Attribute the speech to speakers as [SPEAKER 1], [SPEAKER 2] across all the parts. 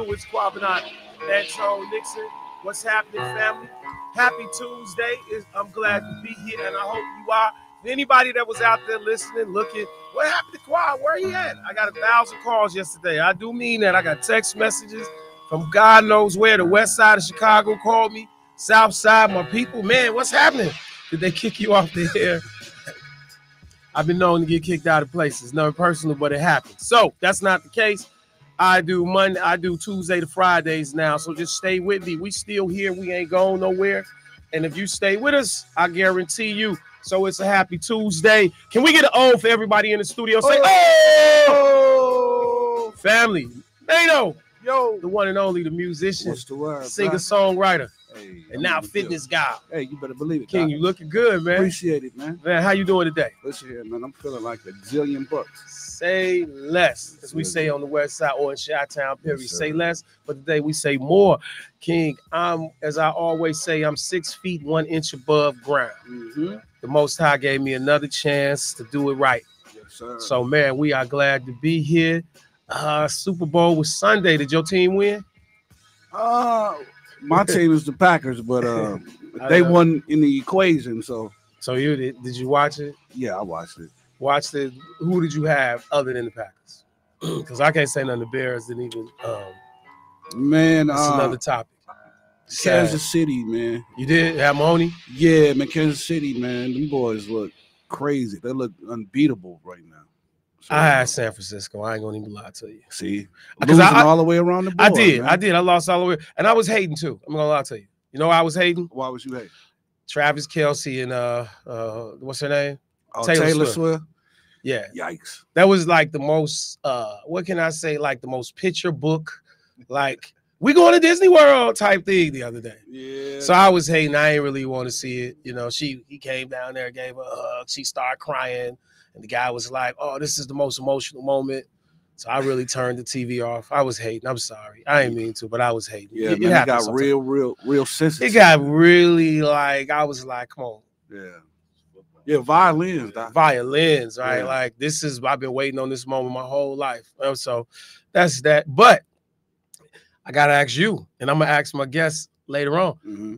[SPEAKER 1] It's Quavinot and Tone Nixon. What's happening, family? Happy Tuesday. I'm glad to be here, and I hope you are. For anybody that was out there listening, looking, what happened to Kwa? Where he at? I got 1,000 calls yesterday. I do mean that. I got text messages from God knows where. The west side of Chicago called me. South side, my people. Man, what's happening? Did they kick you off the air? I've been known to get kicked out of places. Never personally, but it happens. So that's not the case. I do Tuesday to Fridays now. So just stay with me. We still here. We ain't going nowhere. And if you stay with us, I guarantee you. So it's a happy Tuesday. Can we get an O for everybody in the studio? Say, oh! Family. Nato. Yo. The one and only, the musician.
[SPEAKER 2] What's the word,
[SPEAKER 1] singer-songwriter.
[SPEAKER 2] Hey,
[SPEAKER 1] and now fitness guy.
[SPEAKER 2] Hey, you better believe it.
[SPEAKER 1] King, you looking good, man.
[SPEAKER 2] Appreciate it, man.
[SPEAKER 1] Man, how you doing today?
[SPEAKER 2] Listen here, man. I'm feeling like a zillion bucks.
[SPEAKER 1] Say less, as we say on the west side or in Chi-Town, period. Yes, say less, but today we say more. King, as I always say, I'm 6 feet 1 inch above ground. Mm-hmm. The Most High gave me another chance to do it right.
[SPEAKER 2] Yes, sir.
[SPEAKER 1] So, man, we are glad to be here. Super Bowl was Sunday. Did your team win?
[SPEAKER 2] My team is the Packers, but they won in the equation. So
[SPEAKER 1] you did you watch it?
[SPEAKER 2] Yeah, I watched it.
[SPEAKER 1] Watched it. Who did you have other than the Packers? Because I can't say none of the Bears didn't even.
[SPEAKER 2] Man,
[SPEAKER 1] that's another topic.
[SPEAKER 2] Kansas City, man.
[SPEAKER 1] You did have Mahoney?
[SPEAKER 2] Yeah, man. Kansas City, man. Them boys look crazy. They look unbeatable right now. So,
[SPEAKER 1] I had San Francisco. I ain't gonna even lie to you.
[SPEAKER 2] See, because I all the way around the board.
[SPEAKER 1] I did. I lost all the way, and I was hating too. I'm gonna lie to you. You know why I was hating?
[SPEAKER 2] Why was you hating?
[SPEAKER 1] Travis Kelce and what's her name?
[SPEAKER 2] Oh, Taylor Swift.
[SPEAKER 1] Yeah.
[SPEAKER 2] Yikes.
[SPEAKER 1] That was like the most. What can I say? Like the most picture book. Like we going to Disney World type thing the other day.
[SPEAKER 2] Yeah.
[SPEAKER 1] So I was hating. I ain't really want to see it. You know, he came down there, gave her a hug. She started crying. And the guy was like, oh, this is the most emotional moment. So I really turned the TV off. I was hating. I'm sorry. I ain't mean to, but I was hating.
[SPEAKER 2] Yeah, it got real sensitive.
[SPEAKER 1] It got really like, I was like, come on.
[SPEAKER 2] Yeah. Yeah, violins.
[SPEAKER 1] Violins, right? Yeah. Like, I've been waiting on this moment my whole life. So that's that. But I got to ask you, and I'm going to ask my guests later on. Mm-hmm.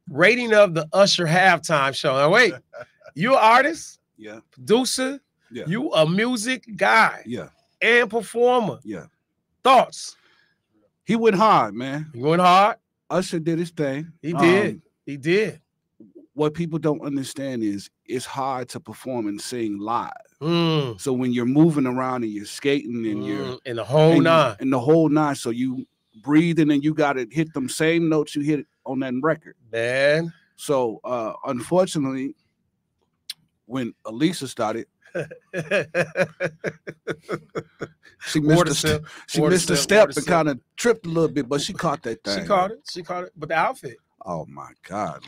[SPEAKER 1] Rating of the Usher halftime show. Now, wait, you an artist?
[SPEAKER 2] Yeah.
[SPEAKER 1] Producer.
[SPEAKER 2] Yeah.
[SPEAKER 1] You a music guy.
[SPEAKER 2] Yeah.
[SPEAKER 1] And performer.
[SPEAKER 2] Yeah.
[SPEAKER 1] Thoughts?
[SPEAKER 2] He went hard, man.
[SPEAKER 1] He went hard.
[SPEAKER 2] Usher did his thing.
[SPEAKER 1] He did. He did.
[SPEAKER 2] What people don't understand is it's hard to perform and sing live.
[SPEAKER 1] Mm.
[SPEAKER 2] So when you're moving around and you're skating and you're
[SPEAKER 1] in the whole nine.
[SPEAKER 2] In the whole nine. So you breathing and you gotta hit them same notes you hit on that record.
[SPEAKER 1] Man.
[SPEAKER 2] So unfortunately, when Alicia started, she missed the step and kind of tripped a little bit, but she caught that thing.
[SPEAKER 1] She caught it. But the outfit.
[SPEAKER 2] Oh my God.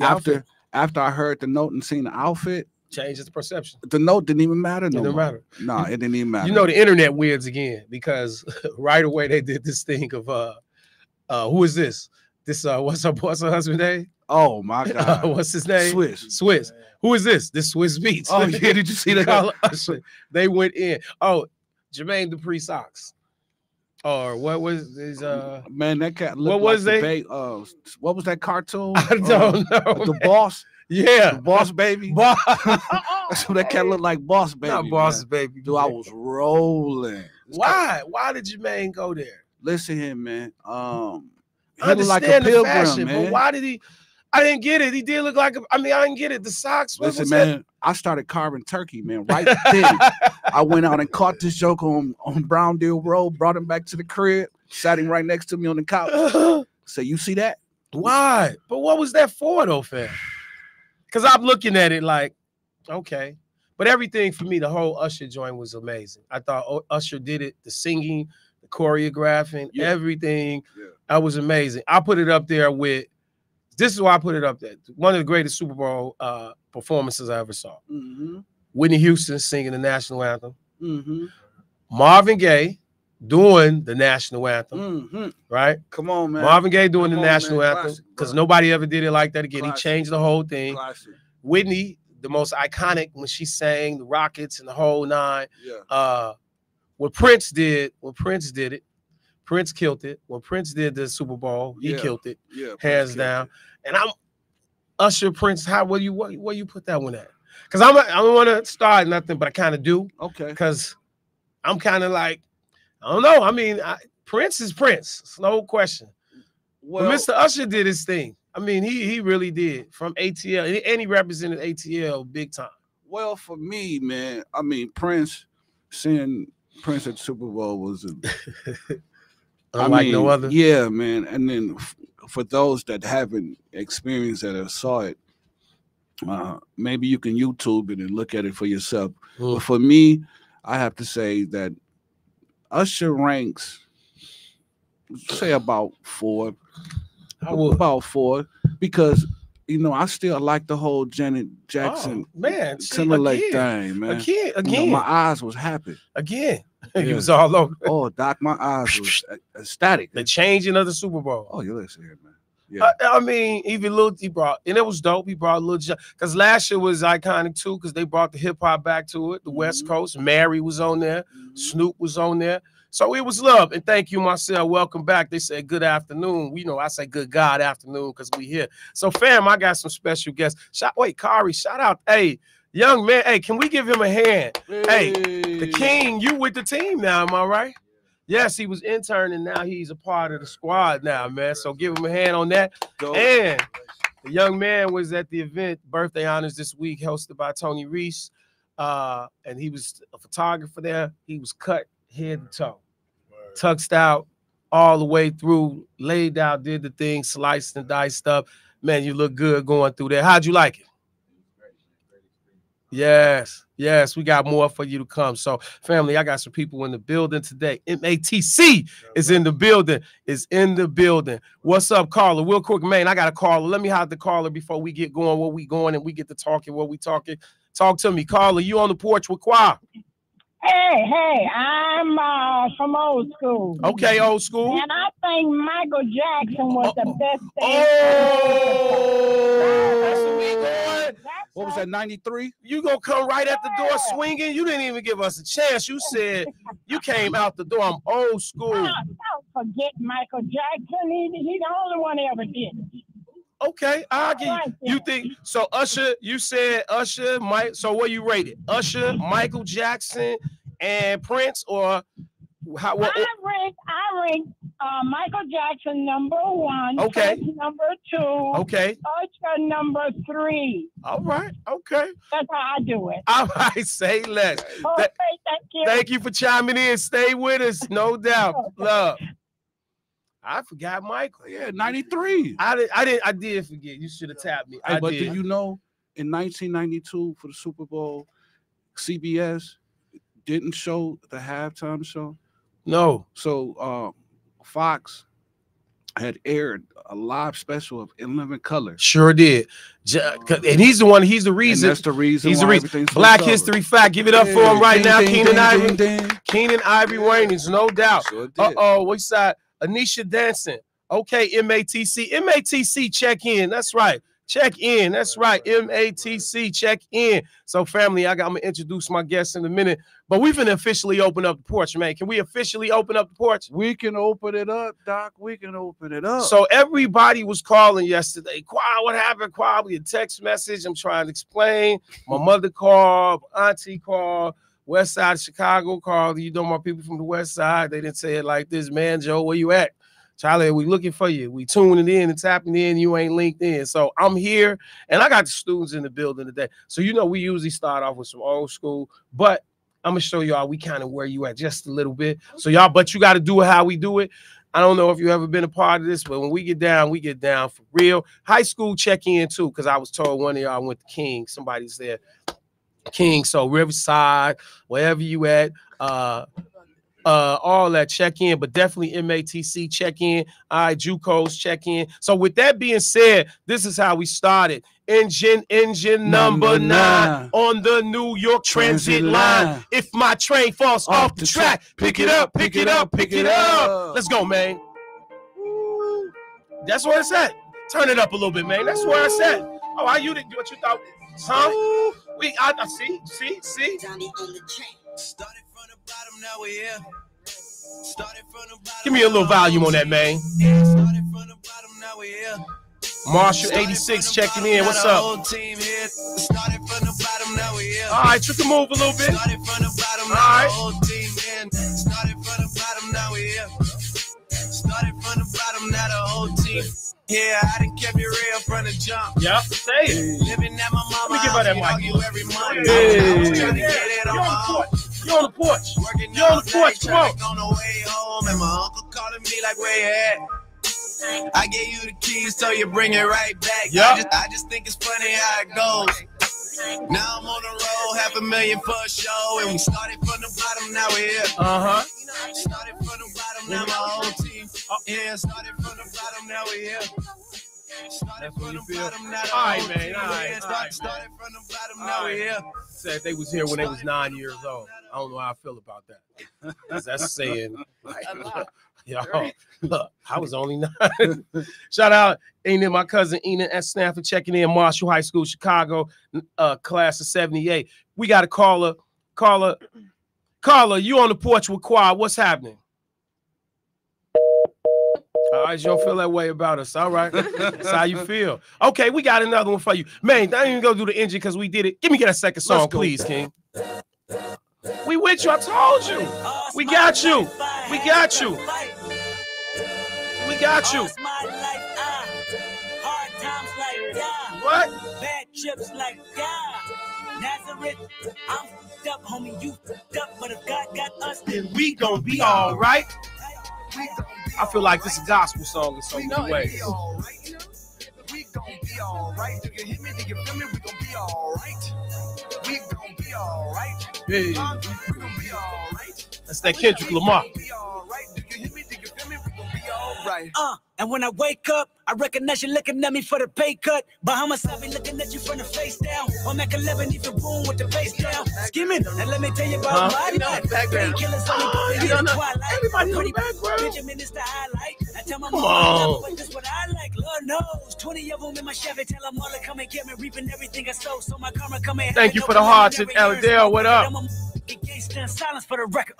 [SPEAKER 2] After I heard the note and seen the outfit,
[SPEAKER 1] changes the perception.
[SPEAKER 2] The note didn't even matter.
[SPEAKER 1] It didn't matter.
[SPEAKER 2] No, it didn't even matter.
[SPEAKER 1] You know, the internet wins again because right away they did this thing of who is this? This what's her husband's name?
[SPEAKER 2] Oh my God.
[SPEAKER 1] What's his name?
[SPEAKER 2] Swiss.
[SPEAKER 1] Who is this? This Swiss Beats.
[SPEAKER 2] Oh yeah, did you see that?
[SPEAKER 1] They went in. Oh, Jermaine Dupri socks. Or what was his
[SPEAKER 2] man, that cat looked
[SPEAKER 1] what was
[SPEAKER 2] like what was that cartoon?
[SPEAKER 1] I don't know.
[SPEAKER 2] The Boss.
[SPEAKER 1] Yeah.
[SPEAKER 2] The Boss Baby. That's what that cat looked like, Boss Baby.
[SPEAKER 1] Not Boss Baby.
[SPEAKER 2] Dude, I was rolling.
[SPEAKER 1] Why? Why did Jermaine go there?
[SPEAKER 2] Listen here, man.
[SPEAKER 1] I understand the fashion, man. But why did he? I didn't get it. He did look like I didn't get it. The socks.
[SPEAKER 2] Listen, man, I started carving turkey, man. Right then, I went out and caught this joke on Brown Deal Road, brought him back to the crib, sat him right next to me on the couch. So you see that?
[SPEAKER 1] Why? But what was that for, though, fam? Because I'm looking at it like, okay. But everything for me, the whole Usher joint was amazing. I thought Usher did it, the singing, the choreographing, everything. Yeah. That was amazing. I put it up there with, this is why I put it up there. One of the greatest Super Bowl performances I ever saw. Mm-hmm. Whitney Houston singing the national anthem. Mm-hmm. Marvin Gaye doing the national anthem. Right?
[SPEAKER 2] Come on, man.
[SPEAKER 1] Marvin Gaye doing the national anthem because nobody ever did it like that again. Classic. He changed the whole thing.
[SPEAKER 2] Classic.
[SPEAKER 1] Whitney, the most iconic when she sang the Rockets and the whole nine.
[SPEAKER 2] Yeah.
[SPEAKER 1] what Prince did it. Prince killed it. When Prince did the Super Bowl, he killed it.
[SPEAKER 2] Yeah,
[SPEAKER 1] hands down. And I'm Usher, Prince. Where you put that one at? Because I don't want to start nothing, but I kind of do.
[SPEAKER 2] Okay.
[SPEAKER 1] Because I'm kind of like, I don't know. I mean, Prince is Prince. It's no question. Well, but Mr. Usher did his thing. I mean, he really did from ATL, and he represented ATL big time.
[SPEAKER 2] Well, for me, man, I mean, seeing Prince at the Super Bowl was
[SPEAKER 1] unlike no other.
[SPEAKER 2] Yeah, man. And then for those that haven't experienced it or saw it, maybe you can YouTube it and look at it for yourself. But for me, I have to say that Usher ranks, say about 4. About 4, because I still like the whole Janet Jackson Timberlake thing, man.
[SPEAKER 1] Again,
[SPEAKER 2] my eyes was happy.
[SPEAKER 1] Again, he was all over.
[SPEAKER 2] Oh, Doc, my eyes was ecstatic.
[SPEAKER 1] The changing of the Super Bowl.
[SPEAKER 2] Oh, you listen here, man. Yeah.
[SPEAKER 1] I mean, even he brought, and it was dope. He brought Lil, because last year was iconic too, because they brought the hip hop back to it. The West Coast, Mary was on there, Snoop was on there. So it was love. And thank you, Marcel. Welcome back. They said good afternoon. I say good God afternoon because we here. So, fam, I got some special guests. Kari, shout out. Hey, young man. Hey, can we give him a hand? Hey, the king, you with the team now, am I right? Yes, he was interning. Now he's a part of the squad now, man. So give him a hand on that. And the young man was at the event, birthday honors this week, hosted by Tony Reese. And he was a photographer there. He was cut head to toe, tuxed out all the way through, laid out, did the thing, sliced and diced up. Man, you look good going through there. How'd you like it? Yes, we got more for you to come. So, family, I got some people in the building today. MATC is in the building. What's up, caller? Real quick, man, I got a caller. Let me hide the caller before we get going, where we going, and we get to talking, what we talking. Talk to me, caller. You on the porch with Kwa?
[SPEAKER 3] Hey, I'm from old school.
[SPEAKER 1] Okay, old school.
[SPEAKER 3] And I think Michael Jackson was the best thing.
[SPEAKER 1] Oh, that's what we going.
[SPEAKER 2] What was that, 93?
[SPEAKER 1] You gonna come right at the door swinging? You didn't even give us a chance. You said you came out the door. I'm old school.
[SPEAKER 3] Don't forget Michael Jackson. He's the only one that ever did it.
[SPEAKER 1] Okay, I'll give you. You think so? Usher, you said Usher, Mike. So what you rated? Usher, Michael Jackson, and Prince, or how? What?
[SPEAKER 3] I rank Michael Jackson #1.
[SPEAKER 1] Okay.
[SPEAKER 3] Prince #2.
[SPEAKER 1] Okay.
[SPEAKER 3] Usher #3.
[SPEAKER 1] All right. Okay.
[SPEAKER 3] That's how I do it.
[SPEAKER 1] All right. Say less.
[SPEAKER 3] Okay, thank you.
[SPEAKER 1] Thank you for chiming in. Stay with us. No doubt. Love. I forgot Michael.
[SPEAKER 2] Yeah, 93.
[SPEAKER 1] I did forget. You should have tapped me.
[SPEAKER 2] But did you know in 1992 for the Super Bowl, CBS didn't show the halftime show?
[SPEAKER 1] No.
[SPEAKER 2] So Fox had aired a live special of In Living Color.
[SPEAKER 1] Sure did. And he's the reason.
[SPEAKER 2] And that's the reason.
[SPEAKER 1] He's the reason. Black History Fact. Give it up for him right now. Keenan Ivory Wayans, no doubt. Sure did. What's that? Anisha Dancing. Okay, MATC, check in. That's right. Check in. That's right. MATC, check in. So, family, I'm going to introduce my guests in a minute. But we're going to officially open up the porch, man. Can we officially open up the porch?
[SPEAKER 2] We can open it up, Doc. We can open it up.
[SPEAKER 1] So, everybody was calling yesterday. Kwa, what happened, Kwa? We had a text message. I'm trying to explain. My mother called. Auntie called. West Side of Chicago called. You know my people from the West Side. They didn't say it like this, man. Joe, where you at? Charlie, we looking for you. We tuning in and tapping in. You ain't linked in. So I'm here, and I got the students in the building today. So we usually start off with some old school, but I'm gonna show y'all we kind of where you at just a little bit. So but you got to do it how we do it. I don't know if you ever been a part of this, but when we get down for real. High school check in too, because I was told one of y'all went to King. Somebody said King, so Riverside, wherever you at, all that check in, but definitely MATC check in. All right, JUCOs check in. So with that being said, this is how we started. Engine number 9 on the New York Transit line. If my train falls off the track, pick it up. Let's go, man. That's where it's at. Turn it up a little bit, man. That's where it's at. Oh, how you didn't do what you thought? Huh? I see.
[SPEAKER 4] Johnny on the train. Started from the
[SPEAKER 1] Give me a little volume on that, man. Marshall 86 checking in. What's up? All right, you can move a little bit. All right.
[SPEAKER 4] Yeah, I done kept it real from the jump.
[SPEAKER 1] Yep, say it.
[SPEAKER 4] Living at my mama.
[SPEAKER 1] Let me give her that mic. You're on the porch. You're on the porch. Come on.
[SPEAKER 4] On the way home, and my uncle calling me like, where you at? I gave you the keys, so you bring it right back.
[SPEAKER 1] Yep.
[SPEAKER 4] I just think it's funny how it goes. Now I'm on the road, $500,000 for a show, and we started from the bottom, now we're here. Started from the bottom, now my whole team. Yeah, started from the bottom, now we're here.
[SPEAKER 1] That's what you feel. All right, man. All right.
[SPEAKER 4] Started from the bottom, now we're here.
[SPEAKER 1] Said they was here when they was 9 years old. I don't know how I feel about that. That's saying, like, yo, look, I was only 9. Shout out, Enid, my cousin Enid at Stanford checking in, Marshall High School, Chicago, class of 78. We got a caller. Caller, you on the porch with Kwa. What's happening? All right, you don't feel that way about us. All right. That's how you feel. Okay, we got another one for you. Man, don't even go do the engine because we did it. Give me that second song, please, King. We with you. I told you. We got you. We got you. We got you. What?
[SPEAKER 5] Bad chips like God. Nazareth, I'm up, homie. You up, but if God got us,
[SPEAKER 1] then we gonna be all right. I feel like this is a gospel song in so many ways.
[SPEAKER 4] We gonna be all right. Do you hear me? Do you feel me? We gonna be all right. We gonna be all right.
[SPEAKER 1] Hey.
[SPEAKER 4] We gonna be all right.
[SPEAKER 1] That's that Kendrick Lamar.
[SPEAKER 4] Be all right. Do you hear me? Do you feel me? We gonna be all right.
[SPEAKER 5] And when I wake up, I recognize you looking at me for the pay cut. Bahamas, I be looking at you from the face down. On Mac 11, leave the room with the face down. Skimming, and let me tell you about my life. Killers only go to Twilight.
[SPEAKER 1] Everybody know the background.
[SPEAKER 5] Benjamin is the highlight. I tell my mom, but this what I like. Lord knows, 20 of them in my Chevy. Tell them all to come and get me, reaping everything I sow. So my karma come in.
[SPEAKER 1] Thank you for the hearts, Aladale. What up?
[SPEAKER 5] Gangsta silence for the record.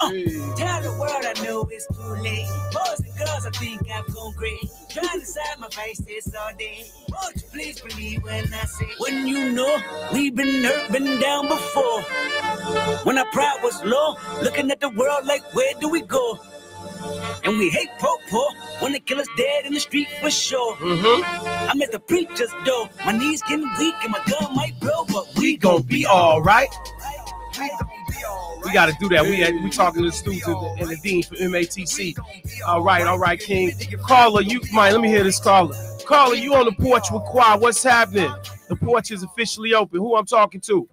[SPEAKER 5] Tell the world I know it's too late. Boys and girls, I think I've gone great. Trying to decide my face this all day. Won't you please believe when I say, when you know we've been hurt, been down before. When our pride was low, looking at the world like, where do we go? And we hate po-po when they kill us dead in the street for sure. I'm at the preacher's door. My knees getting weak and my gun might blow, but we
[SPEAKER 1] gonna be all right. We got to do that. We talking to the students and the dean for MATC. All right, King. Caller, you mind? Let me hear this caller. Caller, you on the porch with Kwa? What's happening? The porch is officially open. Who I'm talking to?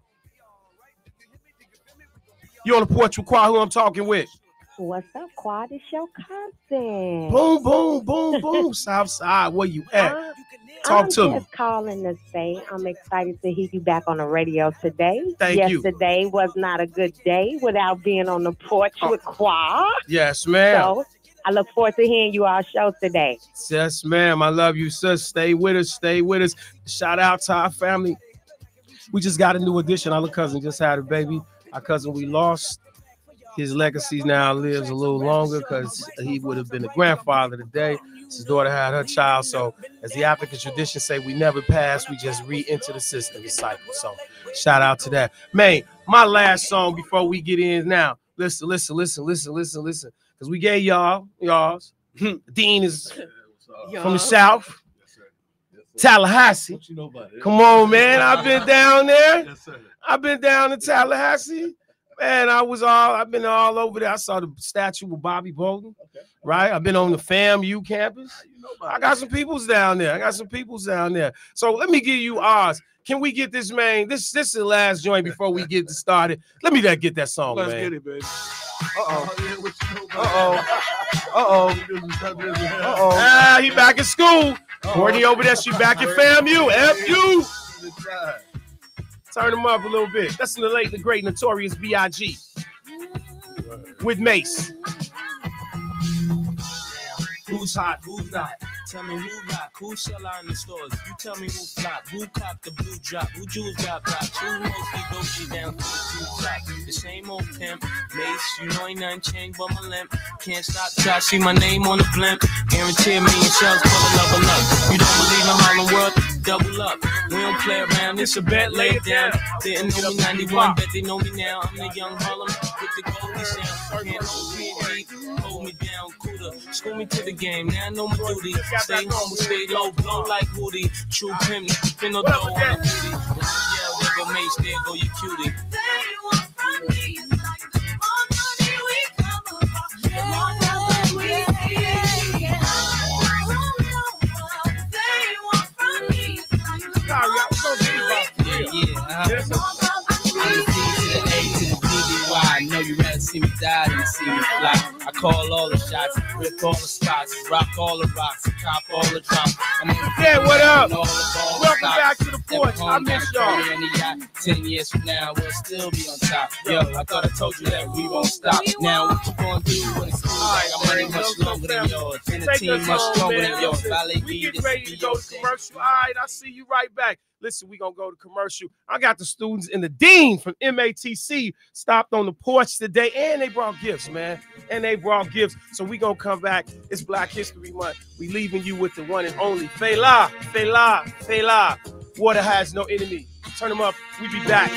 [SPEAKER 1] You on the porch with Kwa? Who I'm talking with?
[SPEAKER 6] What's up, Kwa? This your cousin.
[SPEAKER 1] Boom, boom, boom, boom. Southside, where you at? Talk to me.
[SPEAKER 6] I'm just calling to say I'm excited to hear you back on the radio today.
[SPEAKER 1] Thank you.
[SPEAKER 6] Yesterday was not a good day without being on the porch with Kwa.
[SPEAKER 1] Yes, ma'am.
[SPEAKER 6] So I look forward to hearing you all show today.
[SPEAKER 1] Yes, ma'am. I love you, sis. Stay with us. Stay with us. Shout out to our family. We just got a new addition. Our little cousin just had a baby. Our cousin we lost. His legacy now lives a little longer because he would have been the grandfather today. His daughter had her child. So as the African tradition say, we never pass. We just re-enter the system, the cycle. So shout out to that. Man, my last song before we get in now. Listen. Because we gave y'all's. Dean is from the South. Tallahassee. Come on, man. I've been down there. I've been down to Tallahassee. Man, I've been all over there. I saw the statue of Bobby Bolden, right? I've been on the FAMU campus. I got some peoples down there. So let me give you ours. Can we get this, man? This is the last joint before we get started. Let me get that song,
[SPEAKER 2] Let's
[SPEAKER 1] man.
[SPEAKER 2] get it, baby.
[SPEAKER 1] He back at school. Courtney over there, she back at FAMU. F-U. Turn them up a little bit. That's the late, the great, notorious B.I.G. with Mace. Who's hot? Who's not?
[SPEAKER 4] Tell me who rock, who sell out in the stores. You tell me who flop, who cop the blue drop, who jewels got blocks, who mostly Gucci down to the two top. The same old pimp, Mace, you know ain't nothing changed but my limp. Can't stop till I see my name on the blimp. Guarantee me and shells full of level up. You don't believe in Harlem World? Double up. We don't play around, it's a bet, lay it down. Didn't know me 91, bet they know me now. I'm the young Harlem with the Goldie sound. Can't hold me deep, hold me down, cooler. School me to the game, now I know my duty. Stay humble, stay low, blow like Woody. True pimp, spin no dough on the booty. Yeah, there go Mace, there go your cutie. I know you rather see me die than see me fly. I call all the shots, rip all the spots, rock all the rocks, cop all the drops.
[SPEAKER 1] Yeah, what up? Welcome back to the porch. I miss y'all.
[SPEAKER 4] 10 years from now, we'll still be on top. Yo, I thought I told you that we won't stop. Now, what you gonna do when it's cool? I got money much longer than yours, and the team much stronger than yours.
[SPEAKER 1] We get ready to go to commercial. All right, I'll see you right back. Listen, we're going to go to commercial. I got the students and the dean from MATC stopped on the porch today, and they brought gifts, man. And they brought gifts. So we're going to come back. It's Black History Month. We leaving you with the one and only Fela, Fela, Fela. Water has no enemy. Turn them up. We be back.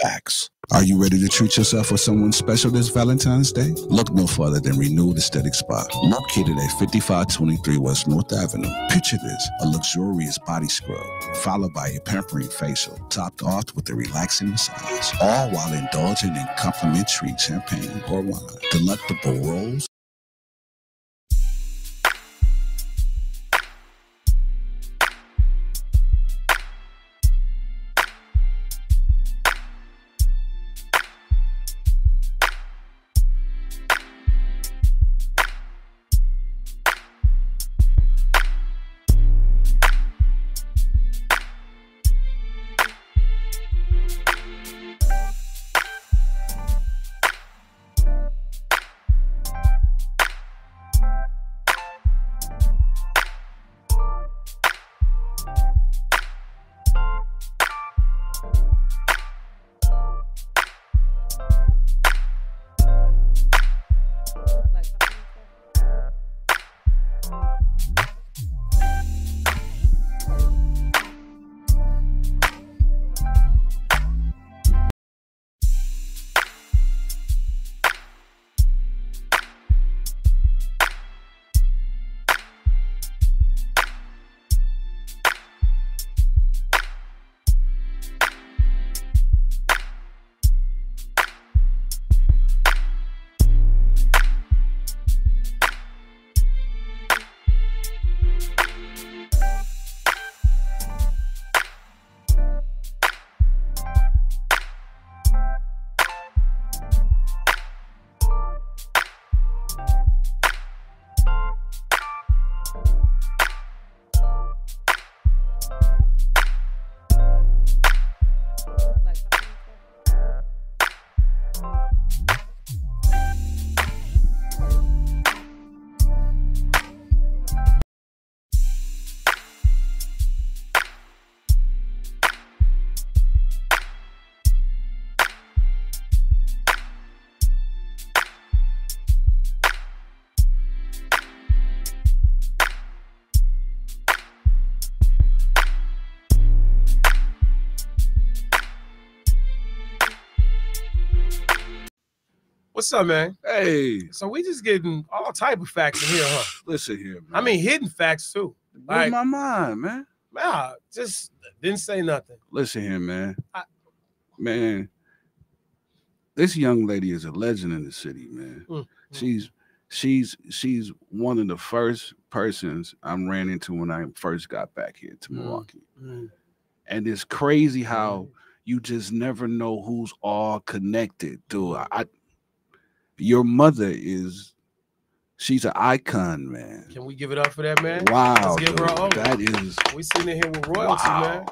[SPEAKER 2] Facts. Are you ready to treat yourself or someone special this Valentine's Day? Look no further than Renewed Aesthetic Spa, located at 5523 West North Avenue. Picture this, a luxurious body scrub, followed by a pampering facial, topped off with a relaxing massage, all while indulging in complimentary champagne or wine, delectable rolls,
[SPEAKER 1] What's up, man?
[SPEAKER 2] Hey.
[SPEAKER 1] So we just getting all type of facts in here, huh?
[SPEAKER 2] Listen here, man.
[SPEAKER 1] I mean, hidden facts too.
[SPEAKER 2] Blew my mind, man.
[SPEAKER 1] Nah, just didn't say nothing.
[SPEAKER 2] Listen here, man. Man, this young lady is a legend in the city, man. She's one of the first persons I ran into when I first got back here to Milwaukee. And it's crazy how you just never know who's all connected to your mother she's an icon, man.
[SPEAKER 1] Can we give it up for that, man?
[SPEAKER 2] Wow.
[SPEAKER 1] Let's give her a
[SPEAKER 2] that is.
[SPEAKER 1] We sitting here with royalty, man.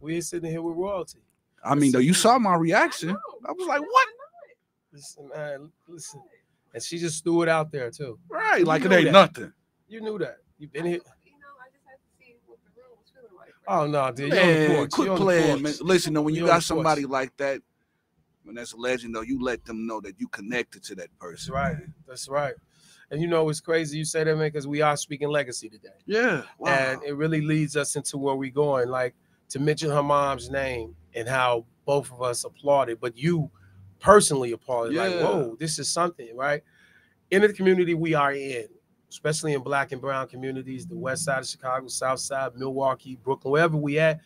[SPEAKER 1] We sitting here with royalty.
[SPEAKER 2] I mean, though, you saw my reaction. I was like, what?
[SPEAKER 1] Listen, man, listen. And she just threw it out there, too.
[SPEAKER 2] Right, like it ain't nothing.
[SPEAKER 1] You knew that. You've been here. I just had to see what the room was feeling like. Oh, no, dude.
[SPEAKER 2] Man, quit playing, man. Listen, though, when you got somebody like that, when that's a legend, though, you let them know that you connected to that person.
[SPEAKER 1] That's right. That's right. And you know, it's crazy you say that, man, because we are speaking legacy today.
[SPEAKER 2] Yeah. Wow.
[SPEAKER 1] And it really leads us into where we're going. Like, to mention her mom's name and how both of us applauded, but you personally applauded. Yeah. Like, whoa, this is something, right? In the community we are in, especially in Black and brown communities, the west side of Chicago, south side, Milwaukee, Brooklyn, wherever we at,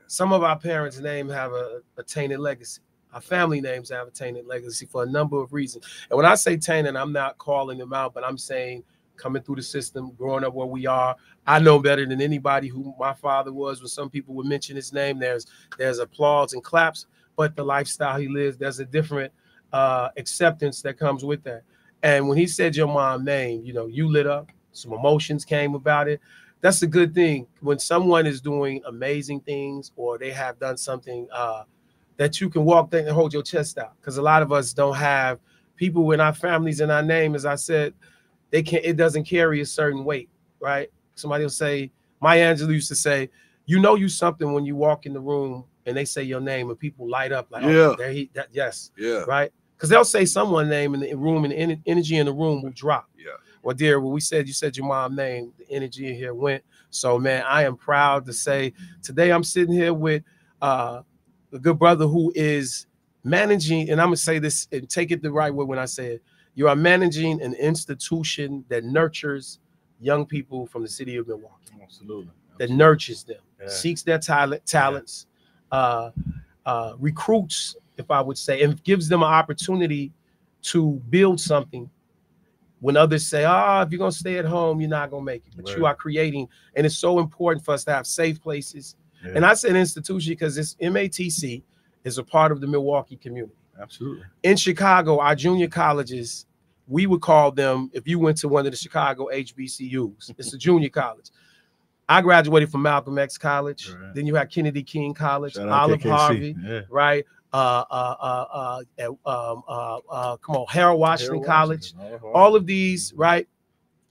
[SPEAKER 1] some of our parents' names have a tainted legacy. Our family names have a tainted legacy for a number of reasons. And when I say tainted, I'm not calling them out, but I'm saying coming through the system, growing up where we are, I know better than anybody who my father was. When some people would mention his name, there's applause and claps, but the lifestyle he lives, there's a different acceptance that comes with that. And when he said your mom's name, you know, you lit up, some emotions came about it. That's a good thing. When someone is doing amazing things or they have done something that you can walk there and hold your chest out. Because a lot of us don't have people in our families in our name, as I said, it doesn't carry a certain weight, right? Somebody will say, Maya Angelou used to say, you know you something when you walk in the room and they say your name and people light up like, oh, yes, right? Because they'll say someone's name in the room and the energy in the room will drop. Yeah. Well, dear, when you said your mom's name, the energy in here went. So, man, I am proud to say today I'm sitting here with a good brother who is managing, and I'm gonna say this and take it the right way when I say it. You are managing an institution that nurtures young people from the city of Milwaukee. Absolutely. That nurtures them, seeks their talents, recruits, if I would say, and gives them an opportunity to build something when others say, if you're gonna stay at home, you're not gonna make it. But you are creating, and it's so important for us to have safe places. Yeah. And I said institution because this MATC is a part of the Milwaukee community. Absolutely. In Chicago, our junior colleges, we would call them, if you went to one of the Chicago HBCUs, it's a junior college. I graduated from Malcolm X College. Right. Then you had Kennedy King College, Olive Harvey, right? Harold Washington College. All of these, right,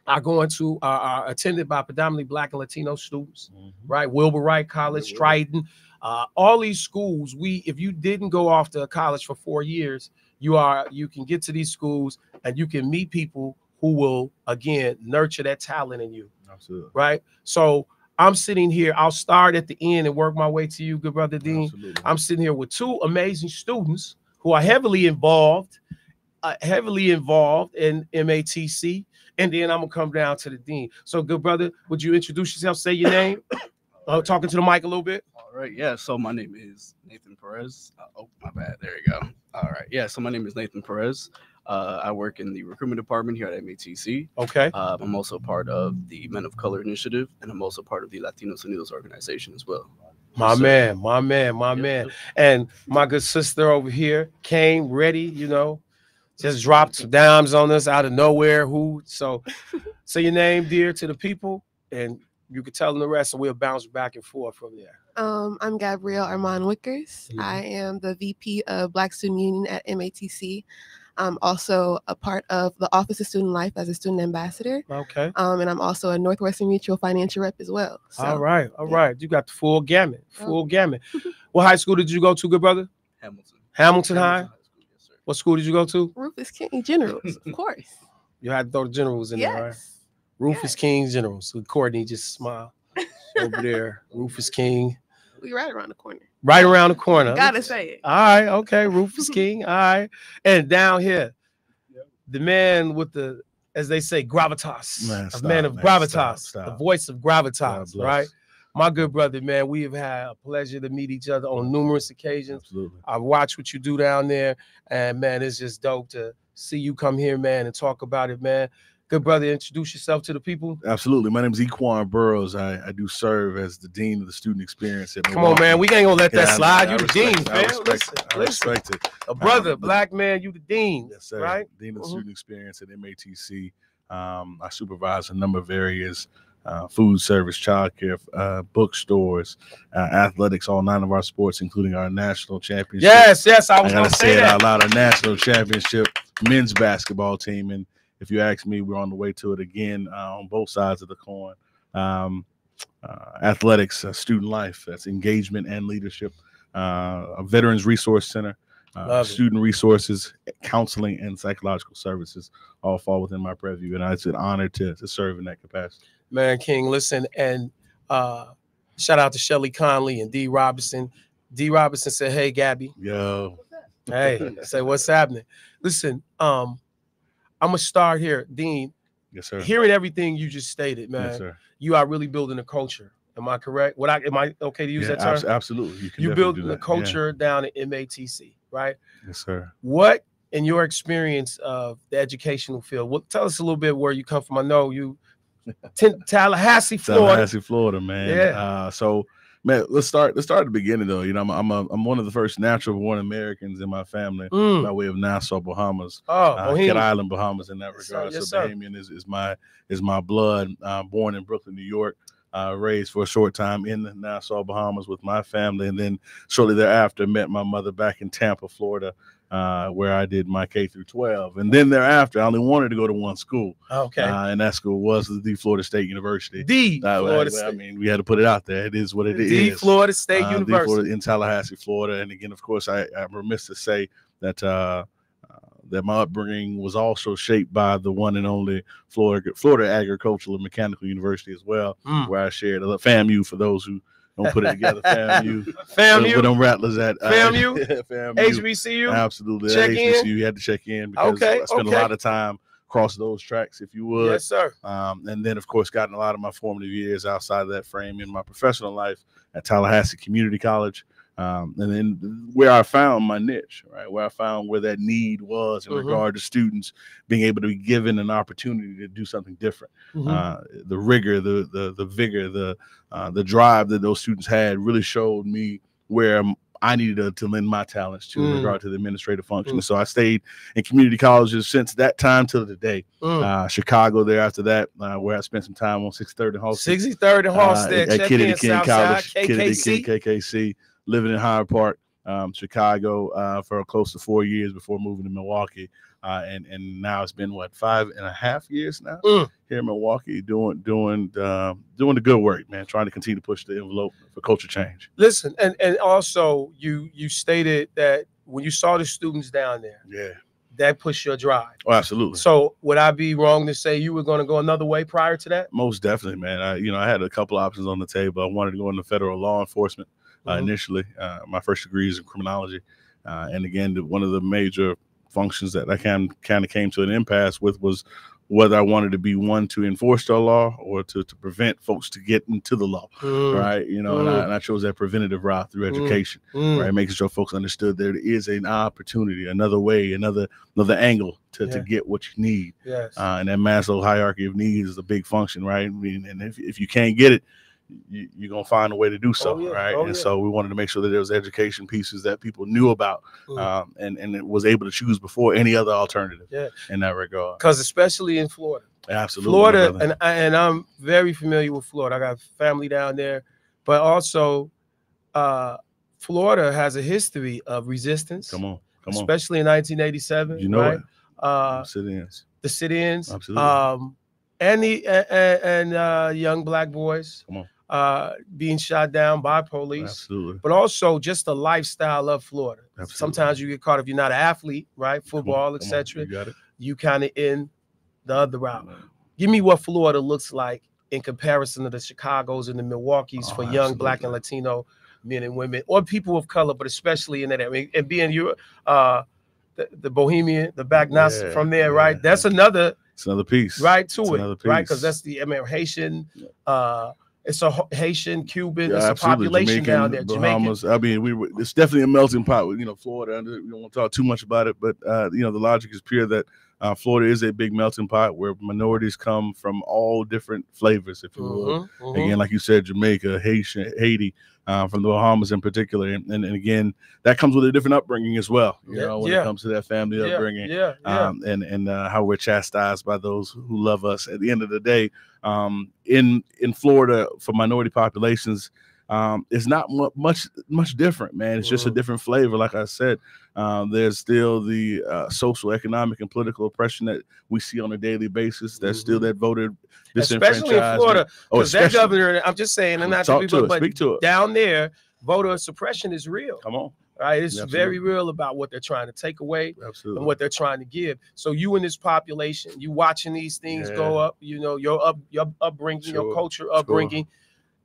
[SPEAKER 1] are going to are attended by predominantly Black and Latino students, right? Wilbur Wright College, Triton, all these schools. If you didn't go off to college for 4 years, you can get to these schools and you can meet people who will again nurture that talent in you. Absolutely. Right. So I'm sitting here. I'll start at the end and work my way to you, good brother Dean. Absolutely. I'm sitting here with two amazing students who are heavily involved in MATC. And then I'm gonna come down to the dean. So, good brother, would you introduce yourself? Say your name. Talking to the mic a little bit.
[SPEAKER 7] All right. Yeah. So my name is Nathan Perez. Oh, my bad. There you go. All right. Yeah. So my name is Nathan Perez. I work in the recruitment department here at MATC. Okay. I'm also part of the Men of Color Initiative, and I'm also part of the Latinos Unidos organization as well. My man. And my good sister over here came ready, just dropped some dimes on us out of nowhere. So say your name, dear, to the people, and you can tell them the rest, and we'll bounce back and forth from there.
[SPEAKER 8] I'm Gabrielle Armand Wickers. I am the VP of Black Student Union at MATC. I'm also a part of the Office of Student Life as a student ambassador. Okay. And I'm also a Northwestern Mutual financial rep as well. So, all right. You got the full gamut. What high school did you go to, good brother? Hamilton High? Yes, sir. What school did you go to? Rufus King Generals, of course.
[SPEAKER 1] You had to throw the generals in there, right? Rufus King Generals. So Courtney just smiled over there. Rufus King.
[SPEAKER 8] We right around the corner.
[SPEAKER 1] Right around the corner.
[SPEAKER 8] Gotta say it.
[SPEAKER 1] All right, okay. Rufus King. All right. And down here, the man with the, as they say, gravitas, man of gravitas, the voice of gravitas, right? My good brother, man, we have had a pleasure to meet each other on numerous occasions.
[SPEAKER 9] Absolutely.
[SPEAKER 1] I watch what you do down there, and man, it's just dope to see you come here, man, and talk about it, man. Good brother, introduce yourself to the people.
[SPEAKER 9] Absolutely. My name is Equan Burrows. I do serve as the Dean of the Student Experience at
[SPEAKER 1] Come on, man. We ain't gonna let that slide. You the dean,
[SPEAKER 9] I
[SPEAKER 1] fam.
[SPEAKER 9] respect it.
[SPEAKER 1] A brother, black man, you the dean.
[SPEAKER 9] Yes, sir.
[SPEAKER 1] Right?
[SPEAKER 9] Dean of the Student Experience at MATC. I supervise a number of areas, food service, childcare, bookstores, athletics, all 9 of our sports, including our national championship.
[SPEAKER 1] Yes, I was going to say
[SPEAKER 9] it
[SPEAKER 1] that
[SPEAKER 9] out loud. Our national championship men's basketball team. And if you ask me, we're on the way to it again on both sides of the coin. Athletics, student life, that's engagement and leadership, a veterans resource center, student resources, counseling, and psychological services all fall within my purview. And it's an honor to serve in that capacity.
[SPEAKER 1] Man, King, listen, and shout out to Shelly Conley and D. Robinson. D. Robinson said, hey, Gabby.
[SPEAKER 9] Yo.
[SPEAKER 1] Hey, say, what's happening? Listen, I'm going to start here. Dean.
[SPEAKER 9] Yes, sir.
[SPEAKER 1] Hearing everything you just stated, man,
[SPEAKER 9] yes, sir.
[SPEAKER 1] You are really building a culture. Am I correct? Am I okay to use that term?
[SPEAKER 9] Absolutely.
[SPEAKER 1] You building the culture down at MATC, right?
[SPEAKER 9] Yes, sir.
[SPEAKER 1] What, in your experience of the educational field, tell us a little bit where you come from. I know you, Tallahassee, Florida.
[SPEAKER 9] Tallahassee, Florida, man.
[SPEAKER 1] Yeah.
[SPEAKER 9] So, man, let's start at the beginning, though. You know, I'm one of the first natural-born Americans in my family by way of Nassau, Bahamas. Kid Island, Bahamas, in that regard.
[SPEAKER 1] Yes,
[SPEAKER 9] so Bahamian is my blood. Born in Brooklyn, New York. Raised for a short time in the Nassau, Bahamas with my family. And then shortly thereafter met my mother back in Tampa, Florida, where I did my K through 12. And then thereafter, I only wanted to go to one school.
[SPEAKER 1] Okay.
[SPEAKER 9] And that school was the Florida State University.
[SPEAKER 1] Florida State.
[SPEAKER 9] I mean, we had to put it out there. It is what it is.
[SPEAKER 1] The Florida State University.
[SPEAKER 9] Florida, in Tallahassee, Florida. And again, of course, I'm remiss to say that that my upbringing was also shaped by the one and only Florida Agricultural and Mechanical University as well, where I shared FAMU for those who don't put it together. FAMU. With them rattlers at
[SPEAKER 1] FAMU.
[SPEAKER 9] FAMU.
[SPEAKER 1] HBCU.
[SPEAKER 9] Absolutely.
[SPEAKER 1] Check
[SPEAKER 9] HBCU.
[SPEAKER 1] in.
[SPEAKER 9] You had to check in because I spent a lot of time across those tracks, if you would.
[SPEAKER 1] Yes, sir.
[SPEAKER 9] And then, of course, gotten a lot of my formative years outside of that frame in my professional life at Tallahassee Community College. And then where I found my niche, right, where I found where that need was in regard to students being able to be given an opportunity to do something different. The rigor, the vigor, the drive that those students had really showed me where I needed to lend my talents to in regard to the administrative function. So I stayed in community colleges since that time till today. Chicago there after that, where I spent some time on 63rd and Halsted.
[SPEAKER 1] 63rd and Halsted.
[SPEAKER 9] At Kennedy King College,
[SPEAKER 1] KKC.
[SPEAKER 9] KKC. Living in Hyde Park, Chicago, for close to 4 years before moving to Milwaukee, and now it's been 5.5 years now here in Milwaukee, doing the good work, man. Trying to continue to push the envelope for culture change.
[SPEAKER 1] Listen, and also you stated that when you saw the students down there, that pushed your drive.
[SPEAKER 9] Oh, absolutely.
[SPEAKER 1] So would I be wrong to say you were going to go another way prior to that?
[SPEAKER 9] Most definitely, man. I had a couple options on the table. I wanted to go into federal law enforcement. Initially, my first degree is in criminology, and again, one of the major functions that I kind of came to an impasse with was whether I wanted to be one to enforce the law or to prevent folks to get into the law, right? You know, and I chose that preventative route through education, right? Making sure folks understood there is an opportunity, another way, another angle to get what you need.
[SPEAKER 1] Yes.
[SPEAKER 9] And that Maslow hierarchy of needs is a big function, right? I mean, and if you can't get it, you're going to find a way to do so, right? So we wanted to make sure that there was education pieces that people knew about and it was able to choose before any other alternative in that regard.
[SPEAKER 1] Because especially in Florida.
[SPEAKER 9] Absolutely.
[SPEAKER 1] Florida, and I'm very familiar with Florida. I got family down there. But also, Florida has a history of resistance.
[SPEAKER 9] Come on.
[SPEAKER 1] Especially in 1987.
[SPEAKER 9] You know
[SPEAKER 1] right?
[SPEAKER 9] It. Sit-ins.
[SPEAKER 1] The sit-ins.
[SPEAKER 9] Absolutely.
[SPEAKER 1] And young black boys.
[SPEAKER 9] Come on.
[SPEAKER 1] Being shot down by police.
[SPEAKER 9] Absolutely.
[SPEAKER 1] But also just the lifestyle of Florida.
[SPEAKER 9] Absolutely.
[SPEAKER 1] Sometimes you get caught if you're not an athlete, right? Football, etc.
[SPEAKER 9] You got it.
[SPEAKER 1] You kind of in the other route. Give me what Florida looks like in comparison to the Chicagos and the Milwaukees for young black and Latino men and women, or people of color, but especially in that area. And being you, the the Bohemian, the Bagnats from there, right? That's another.
[SPEAKER 9] It's another piece,
[SPEAKER 1] right? To
[SPEAKER 9] it's
[SPEAKER 1] it, right? Because that's the Haitian. It's a Haitian, Cuban. It's a population
[SPEAKER 9] Jamaican,
[SPEAKER 1] down there.
[SPEAKER 9] Bahamas.
[SPEAKER 1] Jamaican.
[SPEAKER 9] I mean, it's definitely a melting pot with Florida. We don't want to talk too much about it, but the logic is pure that Florida is a big melting pot where minorities come from all different flavors, if you will. Again, like you said, Jamaica, Haiti, from the Bahamas in particular, and again, that comes with a different upbringing as well. When it comes to that family upbringing, and how we're chastised by those who love us. At the end of the day, in Florida, for minority populations, it's not much different, man. It's just a different flavor. Like I said, there's still the social, economic, and political oppression that we see on a daily basis. There's still that voter disenfranchisement.
[SPEAKER 1] Especially in Florida, because that governor, I'm just saying, and not to people, but down there, voter suppression is real.
[SPEAKER 9] Come on.
[SPEAKER 1] Right, it's very real about what they're trying to take away and what they're trying to give. So you in this population, you watching these things go up. Your upbringing, your culture upbringing.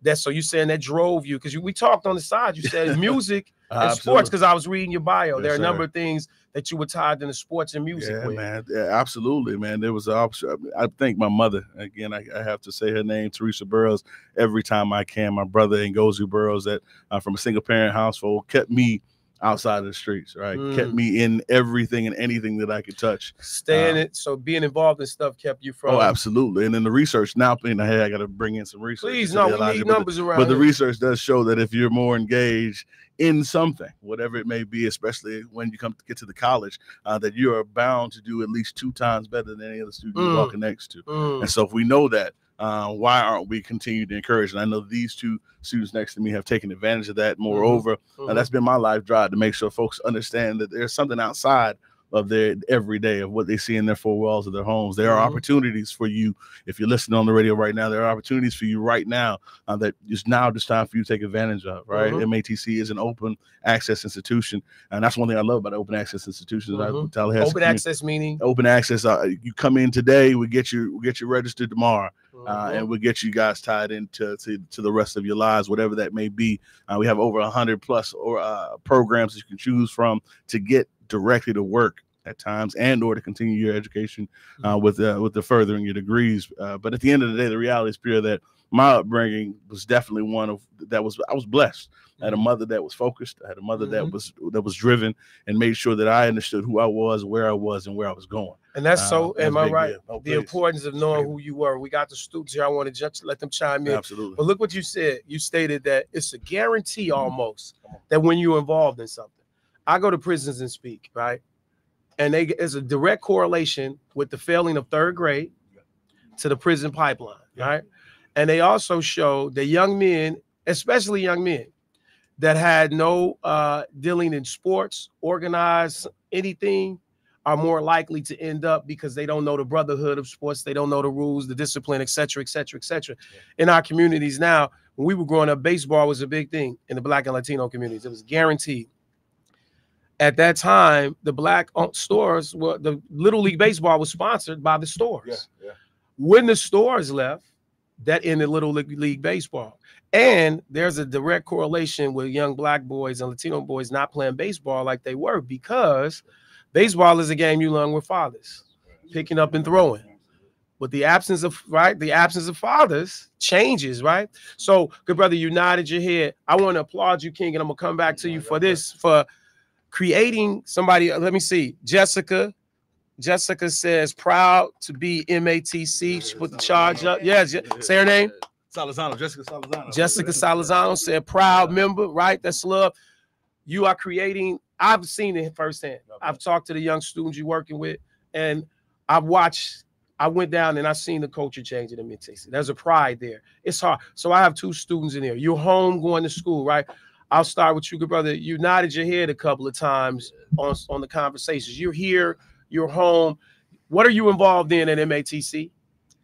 [SPEAKER 1] That's so you saying that drove you, because we talked on the side. You said music and sports, because I was reading your bio. There are a number of things that you were tied into sports and music with.
[SPEAKER 9] Man. Yeah, absolutely, man. There was an option. I think my mother, again, I have to say her name, Teresa Burrows, every time I can. My brother, Ngozi Burrows, that from a single parent household, kept me outside of the streets, right? Kept me in everything and anything that I could touch.
[SPEAKER 1] Staying it, so being involved in stuff kept you from.
[SPEAKER 9] Oh, absolutely. And then the research now, hey, I got to bring in some research.
[SPEAKER 1] Please, no, we need numbers around.
[SPEAKER 9] But the research does show that if you're more engaged in something, whatever it may be, especially when you get to the college, that you are bound to do at least 2 times better than any other student you're walking next to. And so if we know that, why aren't we continuing to encourage? And I know these 2 students next to me have taken advantage of that. Moreover, that's been my life drive, to make sure folks understand that there's something outside of their everyday, of what they see in their 4 walls of their homes. There are opportunities for you. If you're listening on the radio right now, there are opportunities for you right now that is now just time for you to take advantage of, right? MATC is an open access institution. And that's one thing I love about open access institutions.
[SPEAKER 1] Open access meaning?
[SPEAKER 9] Open access. You come in today, we get you registered tomorrow. And we'll get you guys tied into the rest of your lives, whatever that may be. We have over 100 plus programs that you can choose from to get directly to work at times, and or to continue your education with the furthering your degrees. But at the end of the day, the reality is pure that my upbringing was definitely one of I was blessed. I had a mother that was focused. I had a mother that was driven and made sure that I understood who I was, where I was, and where I was going.
[SPEAKER 1] And that's so, am I right? The importance of knowing who you were. We got the students here. I want to just let them chime in.
[SPEAKER 9] Absolutely.
[SPEAKER 1] But look what you said. You stated that it's a guarantee almost that when you're involved in something. I go to prisons and speak, right? And there's a direct correlation with the failing of 3rd grade to the prison pipeline, right? And they also show that young men, especially young men, that had no dealing in sports, organized anything, are more likely to end up because they don't know the brotherhood of sports, they don't know the rules, the discipline, et cetera, et cetera, et cetera. In our communities now, when we were growing up, baseball was a big thing in the Black and Latino communities. It was guaranteed. At that time, the Black stores, the Little League Baseball was sponsored by the stores. When the stores left, that ended Little League Baseball. And there's a direct correlation with young Black boys and Latino boys not playing baseball like they were, because baseball is a game you learn with fathers, picking up and throwing. With the absence of fathers changes, right? So, good brother, you nodded your head. I want to applaud you, King, and I'm gonna come back to you for this, for creating somebody. Let me see. Jessica says proud to be MATC. She put the charge up. Yeah, say her name.
[SPEAKER 9] Jessica Salazano.
[SPEAKER 1] Jessica Salazano said proud member, right? That's love. You are creating. I've seen it firsthand. I've talked to the young students you're working with, and I've watched. I went down and I seen the culture change in MATC. There's a pride there. It's hard. So I have 2 students in there. You're home going to school, right? I'll start with you, good brother. You nodded your head a couple of times on the conversations. You're here. You're home. What are you involved in at MATC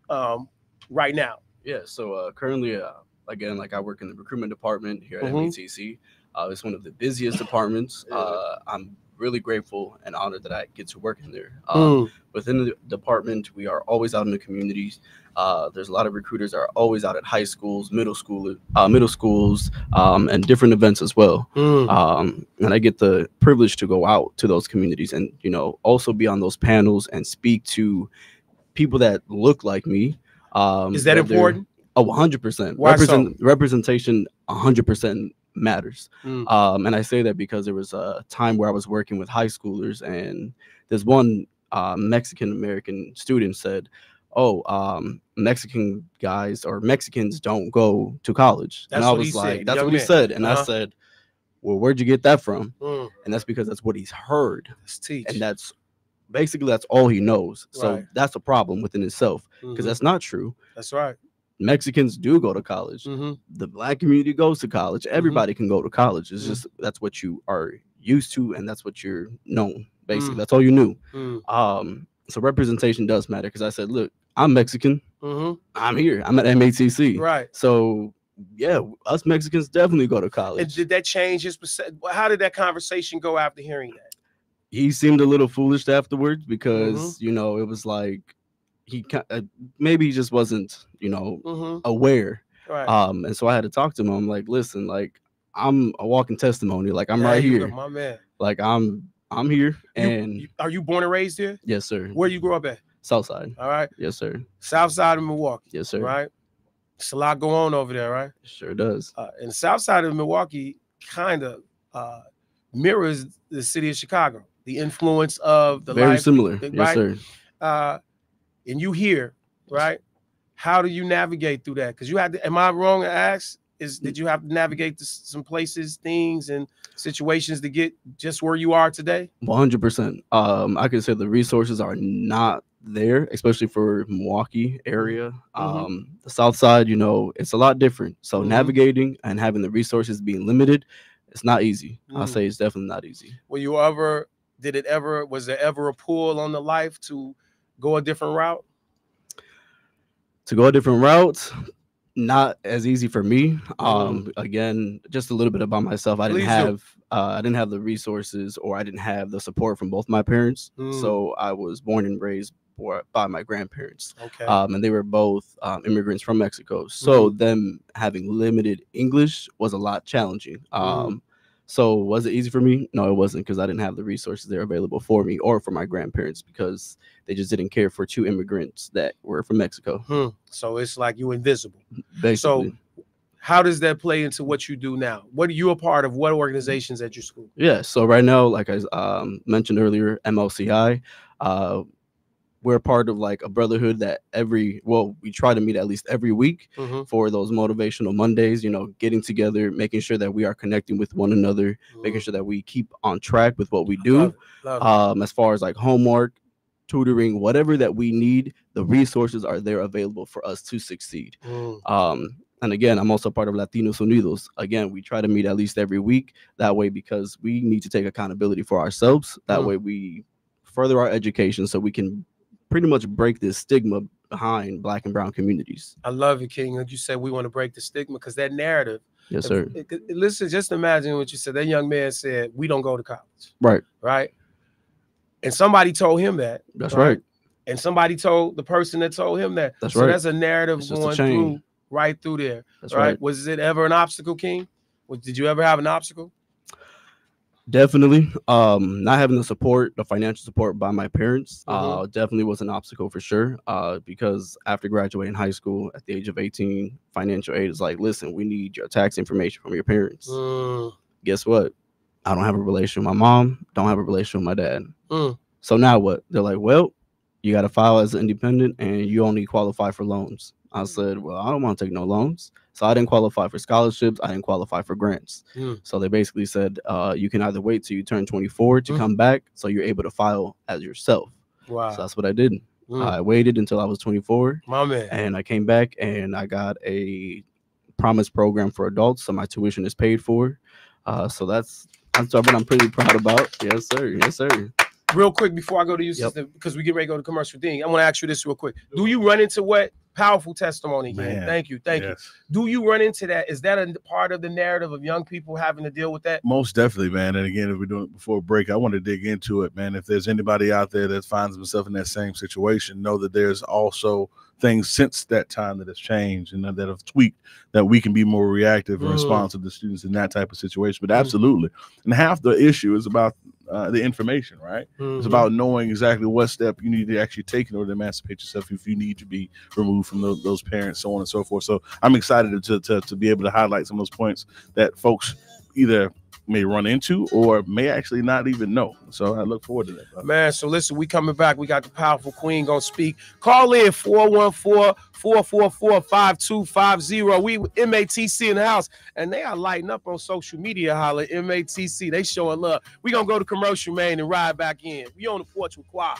[SPEAKER 1] right now?
[SPEAKER 7] Yeah. So currently, again, like I work in the recruitment department here at MATC. It's one of the busiest departments. I'm really grateful and honored that I get to work in there. Within the department, we are always out in the communities. There's a lot of recruiters that are always out at high schools, middle schools, and different events as well. And I get the privilege to go out to those communities and, you know, also be on those panels and speak to people that look like me.
[SPEAKER 1] Is that important?
[SPEAKER 7] Oh, 100%. Representation 100% matters. And I say that because there was a time where I was working with high schoolers, and there's one Mexican American student said, Mexican guys or Mexicans don't go to college.
[SPEAKER 1] That's
[SPEAKER 7] and I
[SPEAKER 1] what
[SPEAKER 7] was
[SPEAKER 1] he
[SPEAKER 7] like,
[SPEAKER 1] said.
[SPEAKER 7] that's what he said. And I said, well, where'd you get that from? And that's because that's what he's heard. And that's basically, that's all he knows. So that's a problem within itself, because that's not true.
[SPEAKER 1] That's right.
[SPEAKER 7] Mexicans do go to college. The Black community goes to college. Everybody can go to college. It's just that's what you are used to, and that's what you're known. Basically, that's all you knew. So representation does matter, because I said, look, I'm Mexican. I'm here. I'm at MATC.
[SPEAKER 1] Right.
[SPEAKER 7] So yeah, us Mexicans definitely go to college.
[SPEAKER 1] And did that change his perception? How did that conversation go after hearing that?
[SPEAKER 7] He seemed a little foolish afterwards, because you know, it was like he maybe he just wasn't, you know, aware.
[SPEAKER 1] Right.
[SPEAKER 7] And so I had to talk to him. I'm like, listen, like, I'm a walking testimony. Like, I'm right here.
[SPEAKER 1] My man.
[SPEAKER 7] Like, I'm here. And
[SPEAKER 1] are you born and raised here?
[SPEAKER 7] Yes, sir.
[SPEAKER 1] Where you grew up at?
[SPEAKER 7] Southside.
[SPEAKER 1] All right.
[SPEAKER 7] Yes, sir.
[SPEAKER 1] South side of Milwaukee.
[SPEAKER 7] Yes, sir.
[SPEAKER 1] Right. It's a lot going on over there, right?
[SPEAKER 7] Sure does.
[SPEAKER 1] And the south side of Milwaukee kind of mirrors the city of Chicago. The influence of the
[SPEAKER 7] very
[SPEAKER 1] life,
[SPEAKER 7] similar.
[SPEAKER 1] Right?
[SPEAKER 7] Yes, sir.
[SPEAKER 1] And you here, right? How do you navigate through that? Because you had to, am I wrong to ask? Did you have to navigate some places, things, and situations to get just where you are today?
[SPEAKER 7] 100%. I could say the resources are not there, especially for Milwaukee area. The South Side, you know, it's a lot different. So navigating and having the resources being limited, it's not easy. I'll say it's definitely not easy.
[SPEAKER 1] Was there ever a pull on the life to go a different route?
[SPEAKER 7] To go a different route, not as easy for me. Again, just a little bit about myself. I didn't have the resources, or I didn't have the support from both my parents. So I was born and raised by my grandparents.
[SPEAKER 1] Okay.
[SPEAKER 7] And they were both immigrants from Mexico. So them having limited English was a lot challenging. So was it easy for me? No, it wasn't, because I didn't have the resources there available for me or for my grandparents, because they just didn't care for two immigrants that were from Mexico.
[SPEAKER 1] So it's like you invisible.
[SPEAKER 7] Basically.
[SPEAKER 1] So how does that play into what you do now? What are you a part of? What organizations at your school?
[SPEAKER 7] Yeah, so right now, like I mentioned earlier, MLCI, we're part of like a brotherhood that we try to meet at least every week for those motivational Mondays, you know, getting together, making sure that we are connecting with one another, making sure that we keep on track with what we do. Love it. As far as like homework, tutoring, whatever that we need, the resources are there available for us to succeed. And again, I'm also part of Latinos Unidos. Again, we try to meet at least every week, that way, because we need to take accountability for ourselves. That way we further our education, so we can pretty much break this stigma behind Black and brown communities.
[SPEAKER 1] I love it, King. Like you said, we want to break the stigma, because that narrative.
[SPEAKER 7] Yes, sir.
[SPEAKER 1] Listen, just imagine what you said. That young man said, we don't go to college.
[SPEAKER 7] Right.
[SPEAKER 1] Right. And somebody told him that.
[SPEAKER 7] That's right.
[SPEAKER 1] And somebody told the person that told him that.
[SPEAKER 7] That's
[SPEAKER 1] so
[SPEAKER 7] right.
[SPEAKER 1] That's a narrative going through, right through there.
[SPEAKER 7] That's right.
[SPEAKER 1] Was it ever an obstacle, King? Did you ever have an obstacle?
[SPEAKER 7] Definitely. Not having the financial support by my parents, definitely was an obstacle for sure. Because after graduating high school at the age of 18, financial aid is like, listen, we need your tax information from your parents. Guess what? I don't have a relation with my mom, don't have a relation with my dad. So now what? They're like, well, you got to file as an independent and you only qualify for loans. I said, well, I don't want to take no loans. So I didn't qualify for scholarships. I didn't qualify for grants. So they basically said, you can either wait till you turn 24 to come back, so you're able to file as yourself.
[SPEAKER 1] Wow.
[SPEAKER 7] So that's what I did. I waited until I was 24.
[SPEAKER 1] My man.
[SPEAKER 7] And I came back and I got a promise program for adults. So my tuition is paid for. So that's something I'm pretty proud about. Yes, sir. Yes, sir.
[SPEAKER 1] Real quick before I go to you, sister, because we get ready to go to commercial thing, I want to ask you this real quick. Do you run into what Powerful testimony again.
[SPEAKER 9] Man,
[SPEAKER 1] Thank you. Thank you. Do you run into that? Is that a part of the narrative of young people having to deal with that?
[SPEAKER 9] Most definitely, man. And again, if we're doing it before break, I want to dig into it, man. If there's anybody out there that finds himself in that same situation, know that there's also things since that time that has changed and that have tweaked, that we can be more reactive and responsive to students in that type of situation. But absolutely. And half the issue is about the information, right? It's about knowing exactly what step you need to actually take in order to emancipate yourself if you need to be removed from those parents, so on and so forth. So I'm excited to be able to highlight some of those points that folks either may run into or may actually not even know. So I look forward to that, brother.
[SPEAKER 1] Man, so listen, we coming back. We got the powerful queen gonna speak. Call in 414-444-5250. We MATC in the house, and they are lighting up on social media. Holla, MATC, they showing love. We gonna go to commercial, man, and ride back in. We on the Porch with Kwa.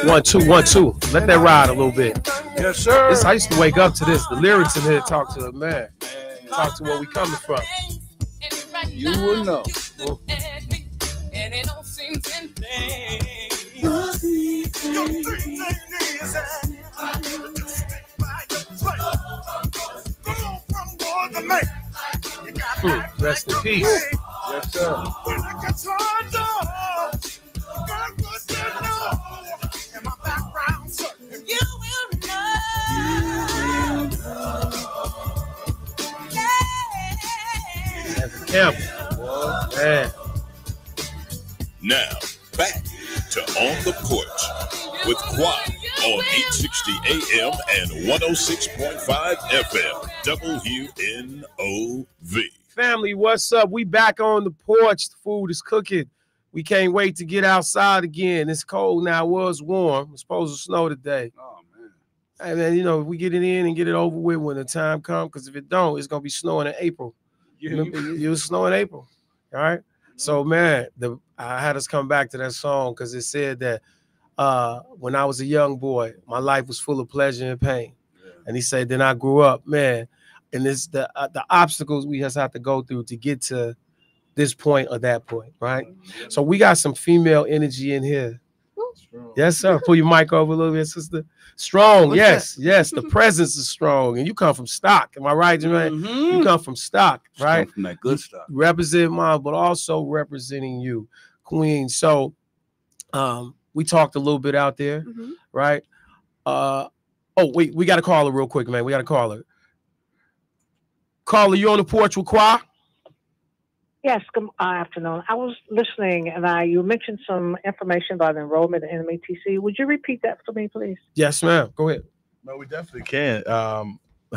[SPEAKER 1] 1 2 1 2. Let that ride a little bit.
[SPEAKER 2] Yes, sir.
[SPEAKER 1] I used to wake up to this. The lyrics in here talk to the man. Talk to where we coming from.
[SPEAKER 2] You will know.
[SPEAKER 1] Rest in peace.
[SPEAKER 2] Yes, sir.
[SPEAKER 1] Man.
[SPEAKER 10] Now, back to On the Porch with Kwa on 860 AM and 106.5 FM, WNOV.
[SPEAKER 1] Family, what's up? We back on the porch. The food is cooking. We can't wait to get outside again. It's cold now. It was warm. It's supposed to snow today.
[SPEAKER 2] Oh, man.
[SPEAKER 1] And then, you know, we get it in and get it over with when the time comes, because if it don't, it's going to be snowing in April. It was snow in April. All right. So, man, I had us come back to that song because it said that when I was a young boy, my life was full of pleasure and pain. Yeah. And he said, then I grew up, man. And it's the obstacles we just have to go through to get to this point or that point, right? Yeah. So we got some female energy in here. Strong. Yes, sir. Pull your mic over a little bit, sister. Strong, yes. The presence is strong. And you come from stock. Am I right, Jermaine? Mm-hmm. You come from stock, right?
[SPEAKER 2] Come from that good stuff.
[SPEAKER 1] Represent mom, but also representing you, Queen. So we talked a little bit out there, right? Wait, we got to call her real quick, man. We got to call her. Caller, you on the porch with Kwa?
[SPEAKER 11] Yes, good afternoon. I was listening, and you mentioned some information about enrollment in MATC. Would you repeat that for me, please?
[SPEAKER 1] Yes, ma'am. Go ahead.
[SPEAKER 9] No, we definitely can. How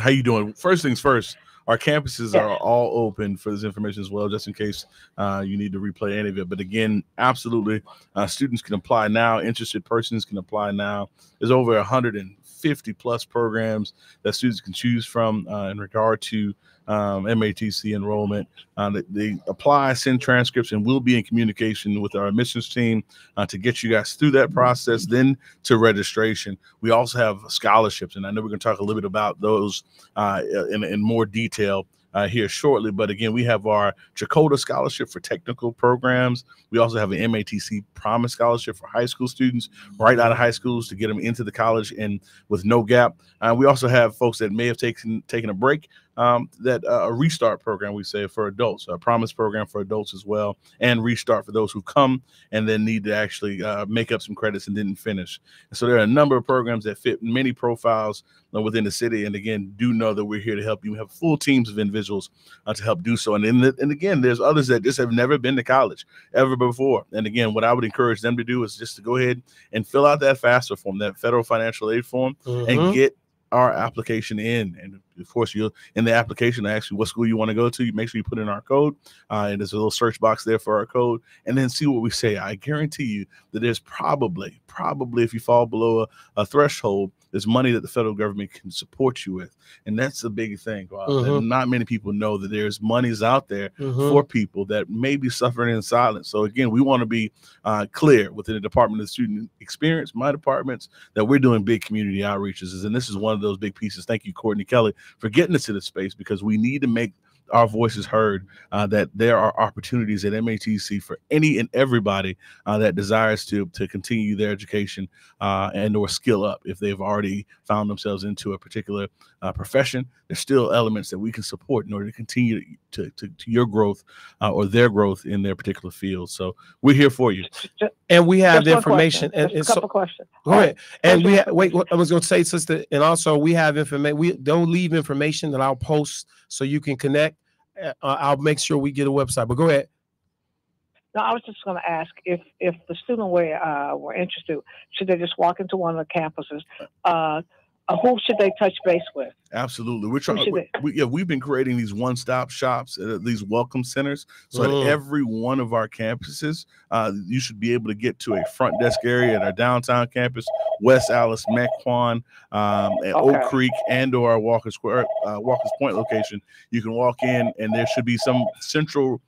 [SPEAKER 9] you doing? First things first, our campuses are all open for this information as well, just in case you need to replay any of it. But again, absolutely, students can apply now. Interested persons can apply now. There's over 150 plus programs that students can choose from in regard to MATC enrollment. They apply, send transcripts, and we'll be in communication with our admissions team to get you guys through that process, then to registration. We also have scholarships, and I know we're going to talk a little bit about those in more detail here shortly. But again, we have our Chakota Scholarship for technical programs. We also have an MATC Promise Scholarship for high school students right out of high schools to get them into the college and with no gap. We also have folks that may have taken a break, a restart program, we say, for adults, a promise program for adults as well, and restart for those who come and then need to actually make up some credits and didn't finish. And so there are a number of programs that fit many profiles within the city. And again, do know that we're here to help you. We have full teams of individuals to help do so. And again, there's others that just have never been to college ever before. And again, what I would encourage them to do is just to go ahead and fill out that FAFSA form, that federal financial aid form, and get our application in. And of course, you'll in the application ask you what school you want to go to. You make sure you put in our code, and there's a little search box there for our code, and then see what we say. I guarantee you that there's probably if you fall below a threshold, there's money that the federal government can support you with. And that's the big thing. Not many people know that there's monies out there for people that may be suffering in silence. So again, we want to be clear within the Department of Student Experience, my departments, that we're doing big community outreaches. And this is one of those big pieces. Thank you, Courtney Kelly, for getting us to this space, because we need to make our voices heard, that there are opportunities at MATC for any and everybody that desires to continue their education and or skill up. If they've already found themselves into a particular profession, there's still elements that we can support in order to continue to your growth or their growth in their particular field. So we're here for you.
[SPEAKER 1] And we have the information.
[SPEAKER 11] And a couple questions.
[SPEAKER 1] Go ahead. And we wait, I was going to say, sister, and also we have information. We don't leave information that I'll post so you can connect. I'll make sure we get a website, but go ahead.
[SPEAKER 11] No, I was just going to ask if the student were interested, should they just walk into one of the campuses? Who should they touch base with?
[SPEAKER 9] Absolutely. We're trying. We've been creating these one-stop shops, these welcome centers. So at every one of our campuses, you should be able to get to a front desk area at our downtown campus, West Allis, Mequon, Oak Creek, and/or our Walker's Point location. You can walk in, and there should be some central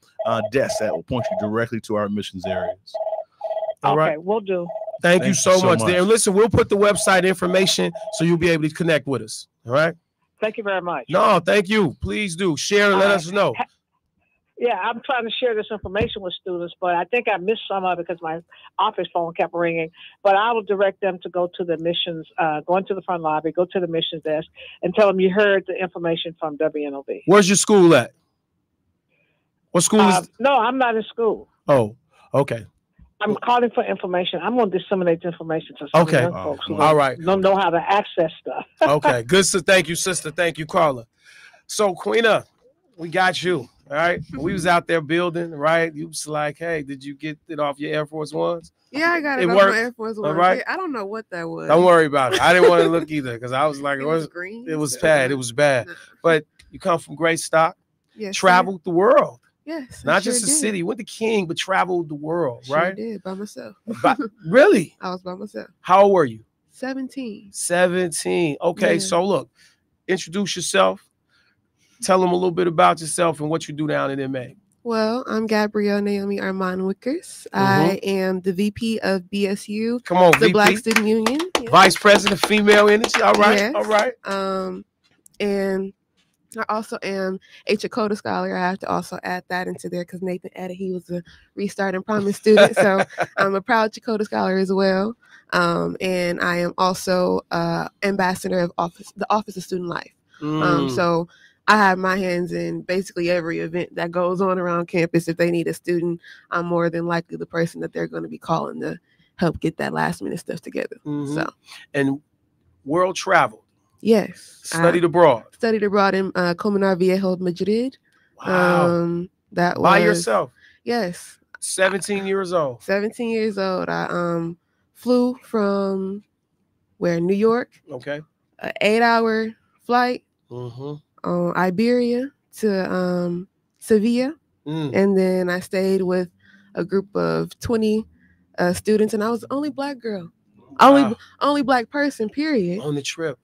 [SPEAKER 9] desk that will point you directly to our admissions areas.
[SPEAKER 11] Okay, we'll do.
[SPEAKER 1] Thank you so much, Dan. Listen, we'll put the website information so you'll be able to connect with us. All right.
[SPEAKER 11] Thank you very much.
[SPEAKER 1] No, thank you. Please do share and let us know.
[SPEAKER 11] Yeah, I'm trying to share this information with students, but I think I missed some of it because my office phone kept ringing. But I will direct them to go to the admissions, go into the front lobby, go to the admissions desk, and tell them you heard the information from WNOV.
[SPEAKER 1] Where's your school at? What school is?
[SPEAKER 11] No, I'm not in school.
[SPEAKER 1] Oh, okay.
[SPEAKER 11] I'm calling for information. I'm going to disseminate the information to some young folks who don't know how to access stuff.
[SPEAKER 1] Okay, good. So thank you, sister. Thank you, Carla. So, Queena, we got you. All right. We was out there building, right? You was like, hey, did you get it off your Air Force Ones?
[SPEAKER 8] Yeah, I got it off my Air Force Ones.
[SPEAKER 1] Right?
[SPEAKER 8] I don't know what that was.
[SPEAKER 1] Don't worry about it. I didn't want to look either because I was like, it was
[SPEAKER 8] green.
[SPEAKER 1] It was bad. It was bad. But you come from great stock.
[SPEAKER 8] Yes,
[SPEAKER 1] traveled the world.
[SPEAKER 8] Yes.
[SPEAKER 1] Not just the city. Went to King, but traveled the world, right?
[SPEAKER 8] I did by myself.
[SPEAKER 1] Really?
[SPEAKER 8] I was by myself.
[SPEAKER 1] How old were you?
[SPEAKER 8] 17.
[SPEAKER 1] 17. Okay, so look, introduce yourself. Tell them a little bit about yourself and what you do down in MA.
[SPEAKER 8] Well, I'm Gabrielle Naomi Armand Wickers. I am the VP of BSU.
[SPEAKER 1] Come on,
[SPEAKER 8] the
[SPEAKER 1] VP.
[SPEAKER 8] Black Student Union. Yeah.
[SPEAKER 1] Vice President, Female Energy. All right,
[SPEAKER 8] yes.
[SPEAKER 1] All right.
[SPEAKER 8] And I also am a Chakota Scholar. I have to also add that into there because Nathan added he was a Restart and Promise student. So I'm a proud Chakota Scholar as well. And I am also ambassador of the Office of Student Life. So I have my hands in basically every event that goes on around campus. If they need a student, I'm more than likely the person that they're going to be calling to help get that last minute stuff together. So,
[SPEAKER 1] and world travel.
[SPEAKER 8] Yes.
[SPEAKER 1] Studied abroad.
[SPEAKER 8] Studied abroad in Colmenar Viejo, Madrid.
[SPEAKER 1] Wow.
[SPEAKER 8] That was
[SPEAKER 1] by yourself.
[SPEAKER 8] Yes.
[SPEAKER 1] 17 years old.
[SPEAKER 8] 17 years old. I flew from New York.
[SPEAKER 1] Okay.
[SPEAKER 8] An 8-hour flight. Iberia to Sevilla, and then I stayed with a group of 20 students, and I was the only Black girl, only Black person, period,
[SPEAKER 1] on the trip.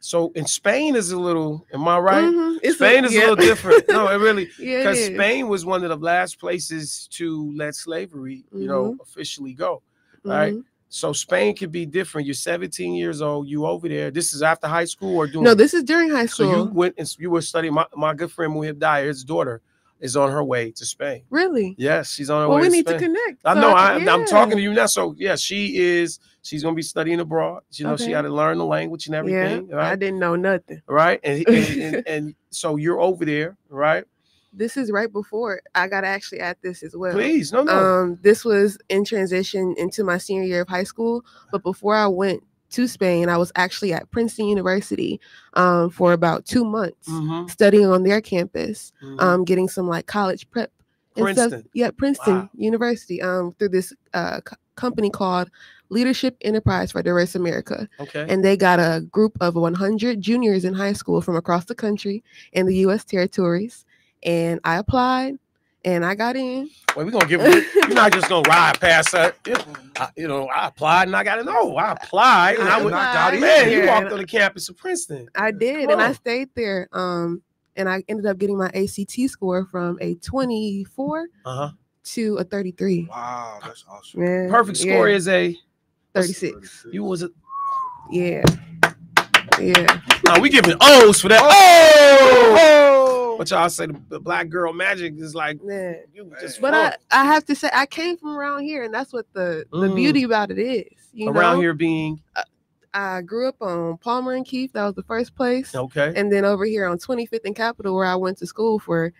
[SPEAKER 1] So in Spain is a little, am I right? Spain is a little different. No, it really, because Spain was one of the last places to let slavery, you know, officially go. Right. So Spain could be different. You're 17 years old. You over there. This is after high school or doing?
[SPEAKER 8] No, this is during high school.
[SPEAKER 1] So you went and you were studying. My good friend Muhib Dyer, his daughter, is on her way to Spain.
[SPEAKER 8] Really?
[SPEAKER 1] Yes, she's on her way to Spain.
[SPEAKER 8] We need to connect.
[SPEAKER 1] I know. I'm talking to you now. So yeah, she's going to be studying abroad. You know, she had to learn the language and everything.
[SPEAKER 8] Yeah,
[SPEAKER 1] right?
[SPEAKER 8] I didn't know nothing.
[SPEAKER 1] Right, and so you're over there, right?
[SPEAKER 8] This is right before I got to actually add this as well.
[SPEAKER 1] Please, no.
[SPEAKER 8] This was in transition into my senior year of high school, but before I went to Spain, I was actually at Princeton University for about 2 months studying on their campus, getting some like college prep.
[SPEAKER 1] Princeton.
[SPEAKER 8] Yeah, Princeton University through this company called Leadership Enterprise for Diverse America.
[SPEAKER 1] Okay.
[SPEAKER 8] And they got a group of 100 juniors in high school from across the country and the U.S. territories. And I applied, and I got in.
[SPEAKER 1] Well, we're gonna give it. You're not just gonna ride past that. You know, I applied, and I got to know. I applied, and I got in. Man, you walked on the campus of Princeton.
[SPEAKER 8] I did, and I stayed there. And I ended up getting my ACT score from a 24 to a 33.
[SPEAKER 2] Wow, that's awesome.
[SPEAKER 8] Man,
[SPEAKER 1] perfect score is a
[SPEAKER 8] 36.
[SPEAKER 1] You was a
[SPEAKER 8] yeah.
[SPEAKER 1] No, we giving O's for that. Oh! But y'all say the Black girl magic is like, you just.
[SPEAKER 8] But I have to say, I came from around here, and that's what the beauty about it is. You
[SPEAKER 1] around
[SPEAKER 8] know?
[SPEAKER 1] Here being.
[SPEAKER 8] I grew up on Palmer and Keith. That was the first place.
[SPEAKER 1] Okay.
[SPEAKER 8] And then over here on 25th and Capitol, where I went to school from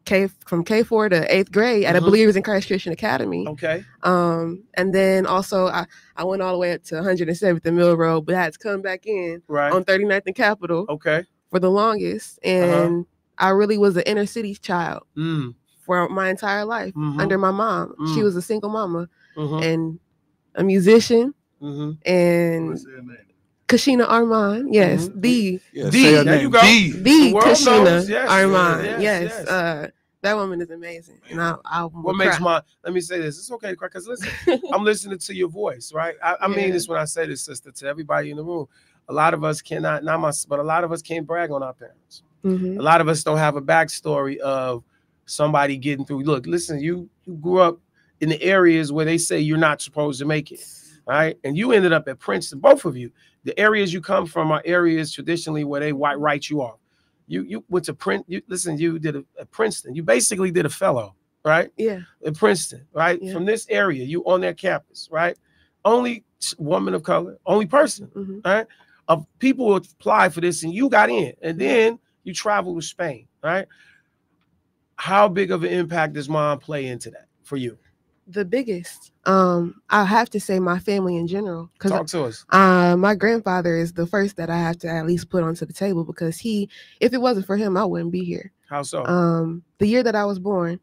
[SPEAKER 8] K4 to 8th grade at a Believers in Christ Christian Academy.
[SPEAKER 1] Okay.
[SPEAKER 8] And then also I went all the way up to 107th and Mill Road, but I had to come back in on 39th and Capitol.
[SPEAKER 1] Okay.
[SPEAKER 8] For the longest. And I really was an inner city child for my entire life under my mom. She was a single mama and a musician. And Kashina Armand, yes, the
[SPEAKER 1] there you go.
[SPEAKER 8] The Kashina Armand, yes. That woman is amazing, and
[SPEAKER 1] what makes let me say this. It's okay because listen, I'm listening to your voice, right? I mean this when I say this, sister, to everybody in the room. A lot of us cannot, but a lot of us can't brag on our parents. A lot of us don't have a backstory of somebody getting through. Look, listen, you grew up in the areas where they say you're not supposed to make it, right? And you ended up at Princeton, both of you. The areas you come from are areas traditionally where they write you off. You went to you did a Princeton. You basically did a fellow, right?
[SPEAKER 8] Yeah.
[SPEAKER 1] At Princeton, right?
[SPEAKER 8] Yeah.
[SPEAKER 1] From this area, you on their campus, right? Only woman of color, only person, right? Of people who applied for this and you got in, and then you travel to Spain, right? How big of an impact does mom play into that for you?
[SPEAKER 8] The biggest. I have to say my family in general.
[SPEAKER 1] Talk to us.
[SPEAKER 8] My grandfather is the first that I have to at least put onto the table, because if it wasn't for him, I wouldn't be here.
[SPEAKER 1] How so?
[SPEAKER 8] The year that I was born,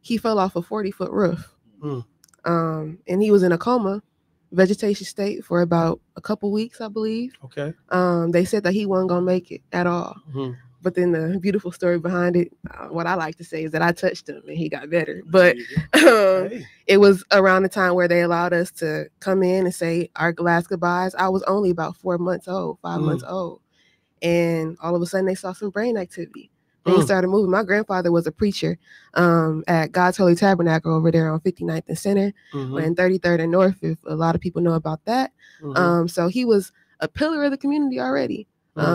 [SPEAKER 8] he fell off a 40-foot roof. And he was in a coma, vegetation state, for about a couple weeks, I believe.
[SPEAKER 1] Okay.
[SPEAKER 8] They said that he wasn't gonna make it at all. But then the beautiful story behind it, what I like to say is that I touched him and he got better. But it was around the time where they allowed us to come in and say our last goodbyes. I was only about 5 months old. And all of a sudden they saw some brain activity. Things started moving. My grandfather was a preacher at God's Holy Tabernacle over there on 59th and Center, and 33rd and North, if a lot of people know about that. So he was a pillar of the community already.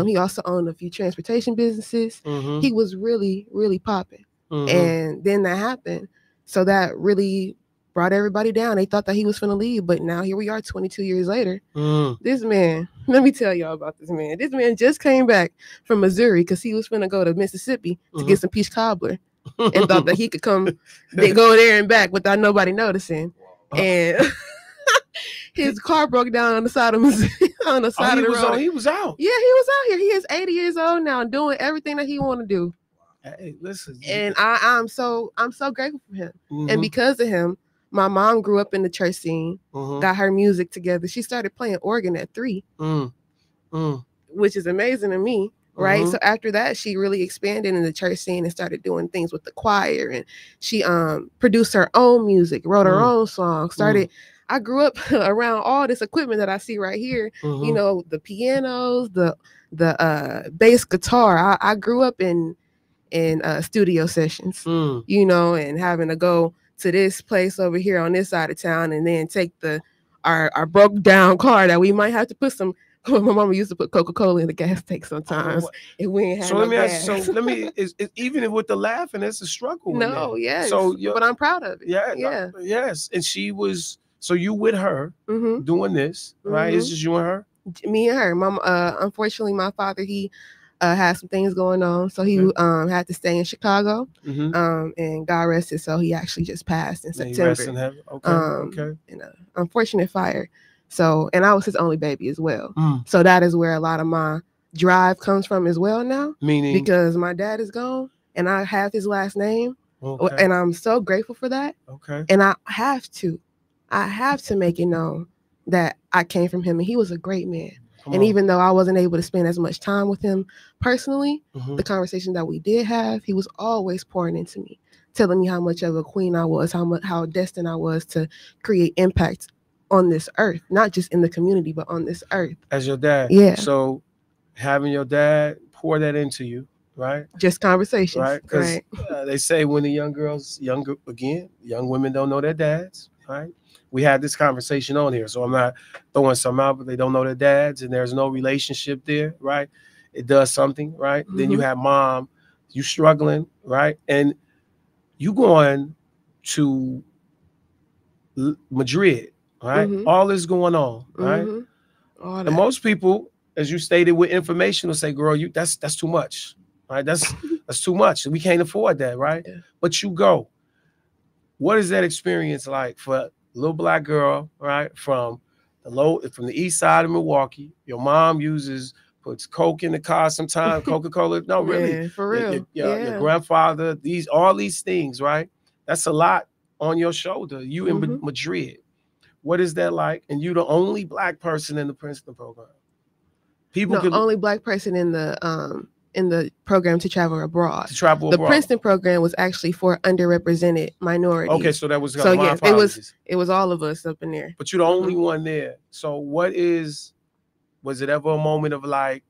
[SPEAKER 8] He also owned a few transportation businesses. He was really, really popping. And then that happened. So that really brought everybody down. They thought that he was finna leave, but now here we are 22 years later. This man, let me tell y'all about this man. This man just came back from Missouri because he was finna go to Mississippi to get some peach cobbler and thought that he could go there and back without nobody noticing. And his car broke down on the side of on the side of the road.
[SPEAKER 1] He was out.
[SPEAKER 8] Yeah, he was out here. He is 80 years old now, doing everything that he want to do.
[SPEAKER 1] Hey, listen.
[SPEAKER 8] And I'm so grateful for him. And because of him, my mom grew up in the church scene, got her music together. She started playing organ at 3, which is amazing to me. Right. So after that, she really expanded in the church scene and started doing things with the choir. And she produced her own music, wrote her own songs, I grew up around all this equipment that I see right here. You know, the pianos, the bass guitar. I grew up in studio sessions, you know, and having to go to this place over here on this side of town and then take our broke down car that we might have to put some. My mama used to put Coca-Cola in the gas tank sometimes, and we ain't have no gas.
[SPEAKER 1] Even with the laughing, it's a struggle.
[SPEAKER 8] No, yes.
[SPEAKER 1] So,
[SPEAKER 8] but I'm proud of it.
[SPEAKER 1] Yeah. Yes. And she was. So you with her doing this, right? It's just you and her?
[SPEAKER 8] Me and her. Mom, unfortunately, my father, he had some things going on. So he had to stay in Chicago. And God rest his soul, he actually just passed in September.
[SPEAKER 1] Okay.
[SPEAKER 8] In an unfortunate fire. So, and I was his only baby as well. So that is where a lot of my drive comes from as well now.
[SPEAKER 1] Meaning?
[SPEAKER 8] Because my dad is gone and I have his last name. And I'm so grateful for that. And I have to make it known that I came from him and he was a great man. And even though I wasn't able to spend as much time with him personally, the conversation that we did have, he was always pouring into me, telling me how much of a queen I was, how destined I was to create impact on this earth, not just in the community, but on this earth.
[SPEAKER 1] As your dad.
[SPEAKER 8] Yeah.
[SPEAKER 1] So having your dad pour that into you, right?
[SPEAKER 8] Just conversations.
[SPEAKER 1] Right. Because they say when the young women don't know their dads, right? We had this conversation on here, so I'm not throwing some out, but they don't know their dads and there's no relationship there, right? It does something, right? Then you have mom, you struggling, right? And you going to Madrid, right? All this going on, right? And most people, as you stated with information, will say, girl, that's too much, right? That's too much. We can't afford that, right? Yeah. But you go. What is that experience like for a little black girl, right? From the east side of Milwaukee. Your mom puts Coke in the car sometimes, Coca-Cola. No, really.
[SPEAKER 8] Yeah, for real.
[SPEAKER 1] Your grandfather, all these things, right? That's a lot on your shoulder. You in Madrid. What is that like? And you the only black person in the Princeton program.
[SPEAKER 8] Only black person in the program to travel abroad.
[SPEAKER 1] The
[SPEAKER 8] Princeton program was actually for underrepresented minorities.
[SPEAKER 1] Okay, so that was
[SPEAKER 8] it was all of us up in there.
[SPEAKER 1] But you're the only one there. So was it ever a moment of like,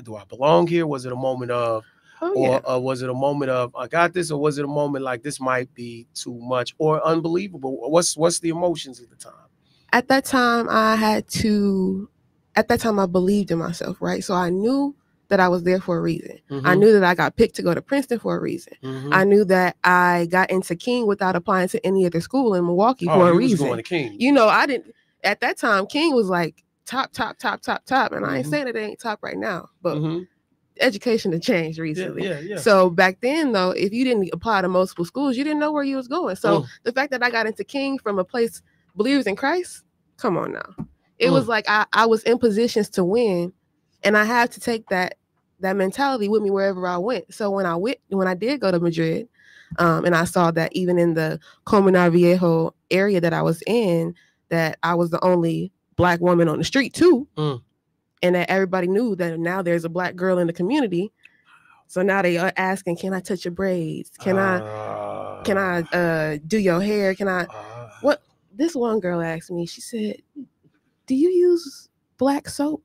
[SPEAKER 1] do I belong here? Was it a moment of Or was it a moment of I got this, or was it a moment like this might be too much or unbelievable? What's the emotions at the time?
[SPEAKER 8] At that time, I believed in myself, right? So I knew that I was there for a reason. I knew that I got picked to go to Princeton for a reason. I knew that I got into King without applying to any other school in Milwaukee for a reason.
[SPEAKER 1] Going to King.
[SPEAKER 8] You know, I didn't at that time. King was like top, and I ain't saying it ain't top right now, but education had changed recently.
[SPEAKER 1] Yeah.
[SPEAKER 8] So back then, though, if you didn't apply to multiple schools, you didn't know where you was going. So the fact that I got into King from a place believers in Christ, come on now, it was like I was in positions to win, and I had to take that mentality with me wherever I went. So when I did go to Madrid, and I saw that even in the Comunar Viejo area that I was in, that I was the only Black woman on the street too. And that everybody knew that now there's a Black girl in the community. So now they are asking, can I touch your braids? Can I do your hair? Can I, what? This one girl asked me, she said, do you use Black soap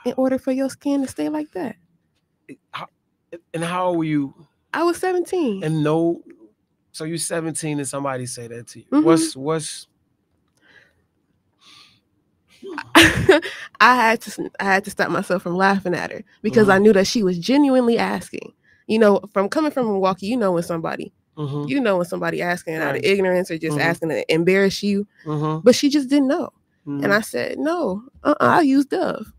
[SPEAKER 8] in order for your skin to stay like that?
[SPEAKER 1] And how old were you?
[SPEAKER 8] I was 17.
[SPEAKER 1] And so you're 17 and somebody say that to you. What's
[SPEAKER 8] I had to stop myself from laughing at her because I knew that she was genuinely asking. You know, coming from Milwaukee, you know when somebody asking out of ignorance or just asking to embarrass you. But she just didn't know. And I said, no, I use Dove.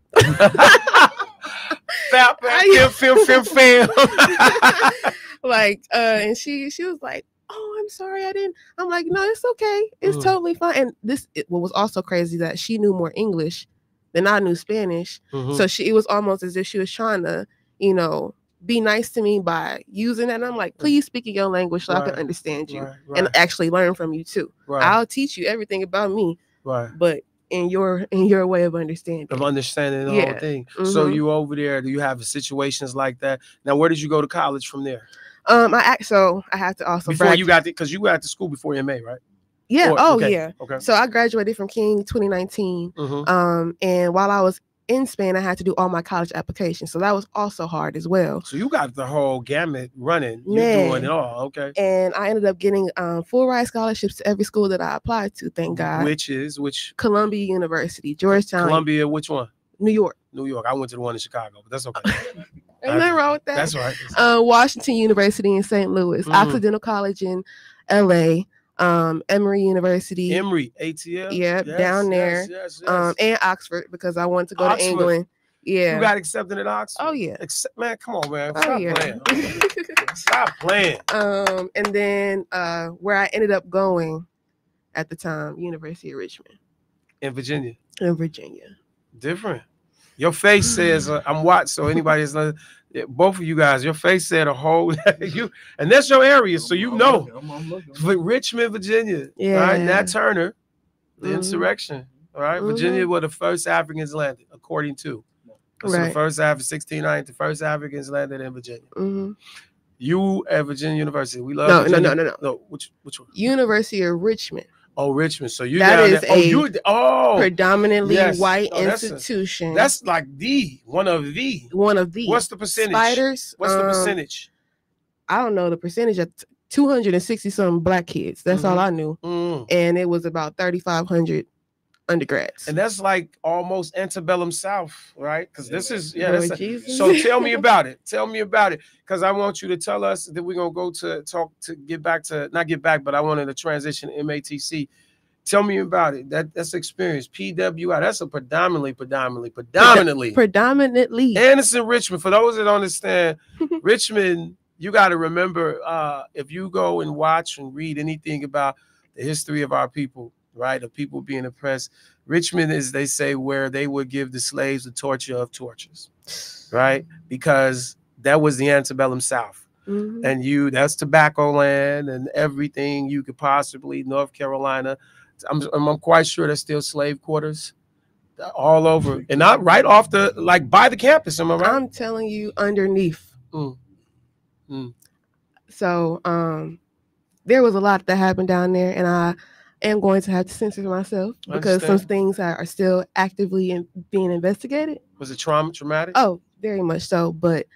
[SPEAKER 8] Like, and she was like, oh, I'm sorry, I didn't. I'm like, no, it's okay. It's totally fine. And what was also crazy that she knew more English than I knew Spanish. So it was almost as if she was trying to, you know, be nice to me by using that. And I'm like, please speak in your language so I can understand you and actually learn from you too. I'll teach you everything about me, but in your way of understanding.
[SPEAKER 1] The whole thing. So you over there, do you have situations like that? Now, where did you go to college from there?
[SPEAKER 8] I have to also
[SPEAKER 1] before you got because you got to school before MA, right?
[SPEAKER 8] Yeah.
[SPEAKER 1] Okay.
[SPEAKER 8] So I graduated from King 2019. And while I was in Spain, I had to do all my college applications. So that was also hard as well.
[SPEAKER 1] So you got the whole gamut running. You're doing it all. Okay.
[SPEAKER 8] And I ended up getting full ride scholarships to every school that I applied to, thank God.
[SPEAKER 1] Which?
[SPEAKER 8] Columbia University, Georgetown.
[SPEAKER 1] Columbia, which one?
[SPEAKER 8] New York.
[SPEAKER 1] I went to the one in Chicago, but that's okay.
[SPEAKER 8] Ain't nothing wrong with that.
[SPEAKER 1] That's right.
[SPEAKER 8] Washington University in St. Louis, Occidental College in LA, Emory University.
[SPEAKER 1] Emory, ATL.
[SPEAKER 8] Yeah, down there.
[SPEAKER 1] Yes.
[SPEAKER 8] And Oxford because I wanted to go to England. Yeah.
[SPEAKER 1] You got accepted at Oxford?
[SPEAKER 8] Oh yeah.
[SPEAKER 1] Man, come on, man. Stop playing.
[SPEAKER 8] And then where I ended up going at the time, University of Richmond.
[SPEAKER 1] In Virginia.
[SPEAKER 8] Different.
[SPEAKER 1] Your face says I'm watching. So anybody is both of you guys, your face said a whole and that's your area, so you know. Richmond, Virginia.
[SPEAKER 8] Yeah.
[SPEAKER 1] Right? Nat Turner, the insurrection. All right. Virginia were the first Africans landed, according to. So the first 1690, the first Africans landed in Virginia. You at Virginia University. We love Virginia. No. Which one?
[SPEAKER 8] University of Richmond.
[SPEAKER 1] Oh, Richmond. So you
[SPEAKER 8] that is
[SPEAKER 1] there.
[SPEAKER 8] a predominantly white institution.
[SPEAKER 1] That's like one of the. What's the percentage?
[SPEAKER 8] Spiders.
[SPEAKER 1] What's the percentage?
[SPEAKER 8] I don't know the percentage of 260 some Black kids. That's all I knew. And it was about 3,500 undergrads.
[SPEAKER 1] And that's like almost antebellum South, right? Because this is so tell me about it. Because I want you to tell us that we're gonna go but I wanted to transition to MATC. Tell me about it. That's experience. PWI. That's a predominantly. And it's in Richmond. For those that don't understand, Richmond, you got to remember, if you go and watch and read anything about the history of our people, right, of people being oppressed, Richmond is, they say, where they would give the slaves the torture of tortures, right? Because that was the antebellum South. And that's tobacco land and everything you could possibly, North Carolina. I'm quite sure there's still slave quarters all over, and not right off by the campus. Am I right?
[SPEAKER 8] I'm telling you, underneath. So there was a lot that happened down there, and I am going to have to censor myself because some things are still actively being investigated.
[SPEAKER 1] Was it traumatic?
[SPEAKER 8] Oh, very much so. But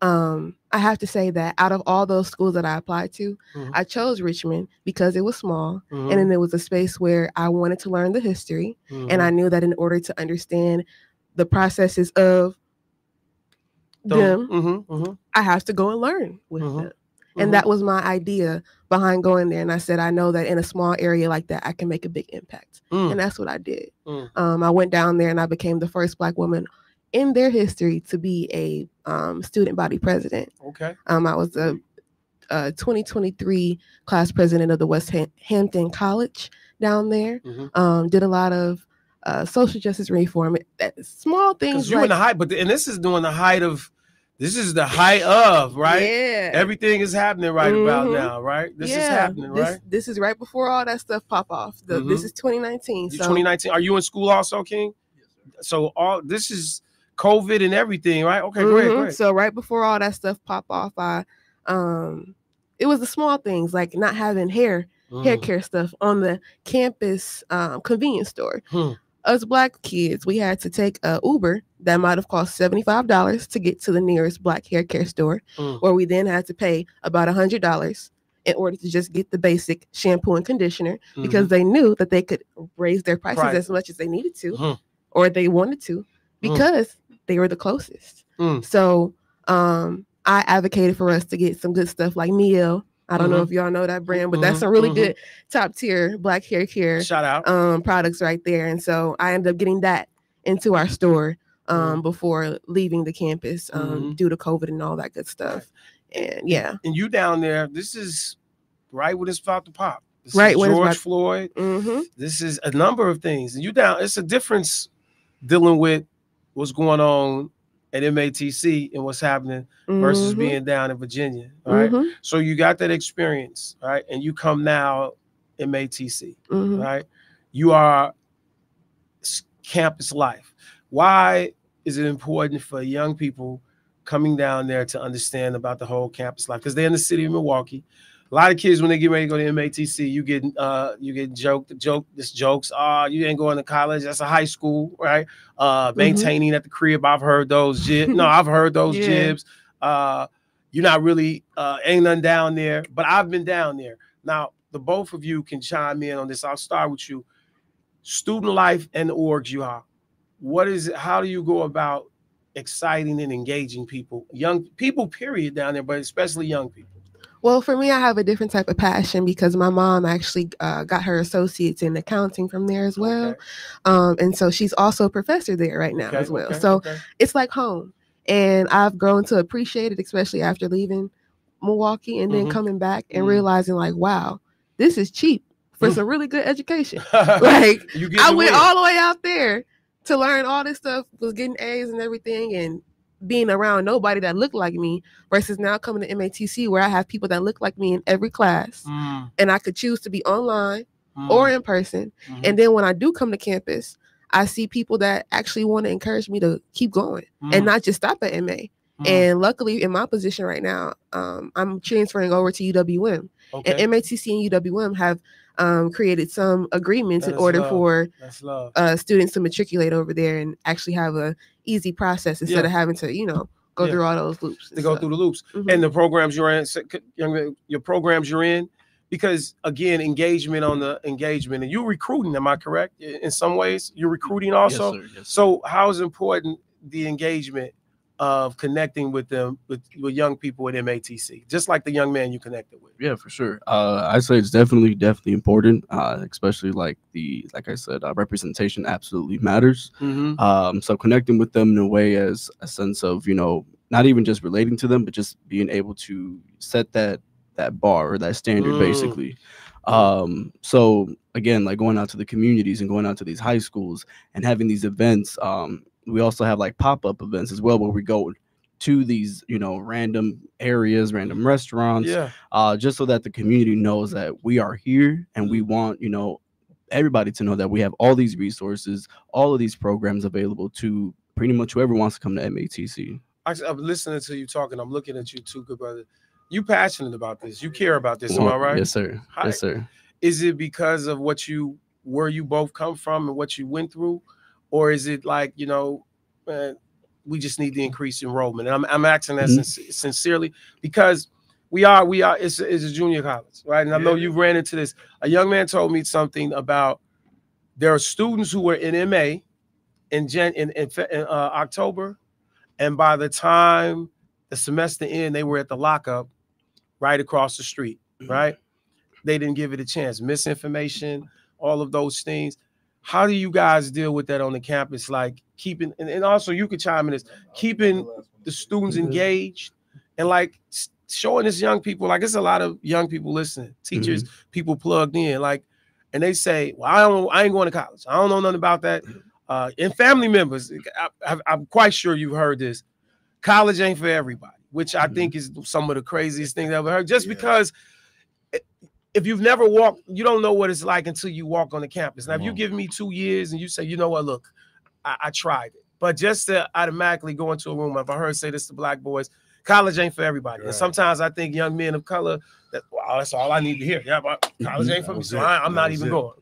[SPEAKER 8] I have to say that out of all those schools that I applied to,
[SPEAKER 1] Mhm.
[SPEAKER 8] I chose Richmond because it was small,
[SPEAKER 1] Mhm.
[SPEAKER 8] and then it was a space where I wanted to learn the history, and I knew that in order to understand the processes of them, I have to go and learn with them. And that was my idea behind going there. And I said, I know that in a small area like that, I can make a big impact. And that's what I did. I went down there and I became the first Black woman in their history to be a student body president.
[SPEAKER 1] Okay.
[SPEAKER 8] I was the 2023 class president of the West Hampton College down there. Did a lot of social justice reform, small things.
[SPEAKER 1] Because you're in the height, and this is during the height of, this is the height of, right?
[SPEAKER 8] Yeah.
[SPEAKER 1] Everything is happening right about now, right? This is happening, right?
[SPEAKER 8] This is right before all that stuff pop off. This is 2019. So
[SPEAKER 1] 2019. Are you in school also, King? So all this is COVID and everything, right? Okay, go ahead.
[SPEAKER 8] So right before all that stuff pop off, it was the small things like not having hair care stuff on the campus convenience store. Us Black kids, we had to take a Uber that might have cost $75 to get to the nearest Black hair care store, where we then had to pay about $100 in order to just get the basic shampoo and conditioner, because they knew that they could raise their prices as much as they needed to, or they wanted to, because they were the closest. So I advocated for us to get some good stuff like Miel. I don't know if y'all know that brand, but that's some really good top tier Black hair care
[SPEAKER 1] shout out
[SPEAKER 8] products right there. And so I ended up getting that into our store before leaving the campus due to COVID and all that good stuff. And yeah.
[SPEAKER 1] And you down there, this is right when it's about to pop. This
[SPEAKER 8] right
[SPEAKER 1] is
[SPEAKER 8] when
[SPEAKER 1] George Floyd. This is a number of things. And you down, it's a difference dealing with what's going on at MATC and what's happening versus being down in Virginia. All right. So you got that experience, right? And you come now MATC, right? You are campus life. Why is it important for young people coming down there to understand about the whole campus life? Because they're in the city of Milwaukee. A lot of kids, when they get ready to go to MATC, you get jokes. You ain't going to college. That's a high school, right? Maintaining at the crib. I've heard those jibs. No, I've heard those jibs. You're not really ain't nothing down there, but I've been down there. Now, the both of you can chime in on this. I'll start with you. Student life and the orgs you are. What is it? How do you go about exciting and engaging people, young people, period, down there, but especially young people?
[SPEAKER 8] Well, for me, I have a different type of passion because my mom actually got her associates in accounting from there as well. And so she's also a professor there right now as well. So it's like home. And I've grown to appreciate it, especially after leaving Milwaukee and then coming back and realizing like, wow, this is cheap for some really good education. Like I went all the way out there to learn all this stuff, was getting A's and everything, and being around nobody that looked like me, versus now coming to MATC where I have people that look like me in every class, and I could choose to be online or in person. And then when I do come to campus, I see people that actually want to encourage me to keep going and not just stop at MA. And luckily in my position right now, I'm transferring over to UWM. And MATC and UWM have created some agreements in order for students to matriculate over there and actually have a easy process instead of having to, go through all those loops.
[SPEAKER 1] To go through the loops. And the programs you're in, your programs you're in, because again, engagement on the engagement, and you're recruiting, am I correct? In some ways, you're recruiting also.
[SPEAKER 7] Yes, sir. Yes, sir.
[SPEAKER 1] So how is important the engagement of connecting with them, with young people at MATC, just like the young man you connected with?
[SPEAKER 7] Yeah, for sure. I say it's definitely important, especially like I said, representation absolutely matters. So connecting with them in a way as a sense of, not even just relating to them, but just being able to set that bar or that standard, basically. So again, like going out to the communities and going out to these high schools and having these events. We also have like pop-up events as well, where we go to these, random areas, random restaurants, just so that the community knows that we are here and we want, everybody to know that we have all these resources, all of these programs available to pretty much whoever wants to come to MATC.
[SPEAKER 1] I'm listening to you talking. I'm looking at you too, good brother. You passionate about this. You care about this. Am I right?
[SPEAKER 7] Yes, sir. Yes, sir.
[SPEAKER 1] Is it because of where you both come from and what you went through? Or is it like, man, we just need to increase enrollment. And I'm asking that sincerely because we are it's a junior college, right? And I know you ran into this. A young man told me something about there are students who were in MA in October, and by the time the semester ended, they were at the lockup right across the street, right? They didn't give it a chance. Misinformation, all of those things. How do you guys deal with that on the campus? Like keeping, and also you could chime in this, keeping the students engaged and like showing this young people, like it's a lot of young people listening, teachers, people plugged in, like, and they say, well, I ain't going to college. I don't know nothing about that. And family members, I'm quite sure you've heard this. College ain't for everybody, which I think is some of the craziest things I've ever heard. Just because if you've never walked, you don't know what it's like until you walk on the campus. Now, if you give me 2 years and you say, you know what, look, I tried it. But just to automatically go into a room, if I heard say this to black boys, college ain't for everybody. Right. And sometimes I think young men of color, wow, that's all I need to hear. Yeah, but college ain't for me, so I'm not even going.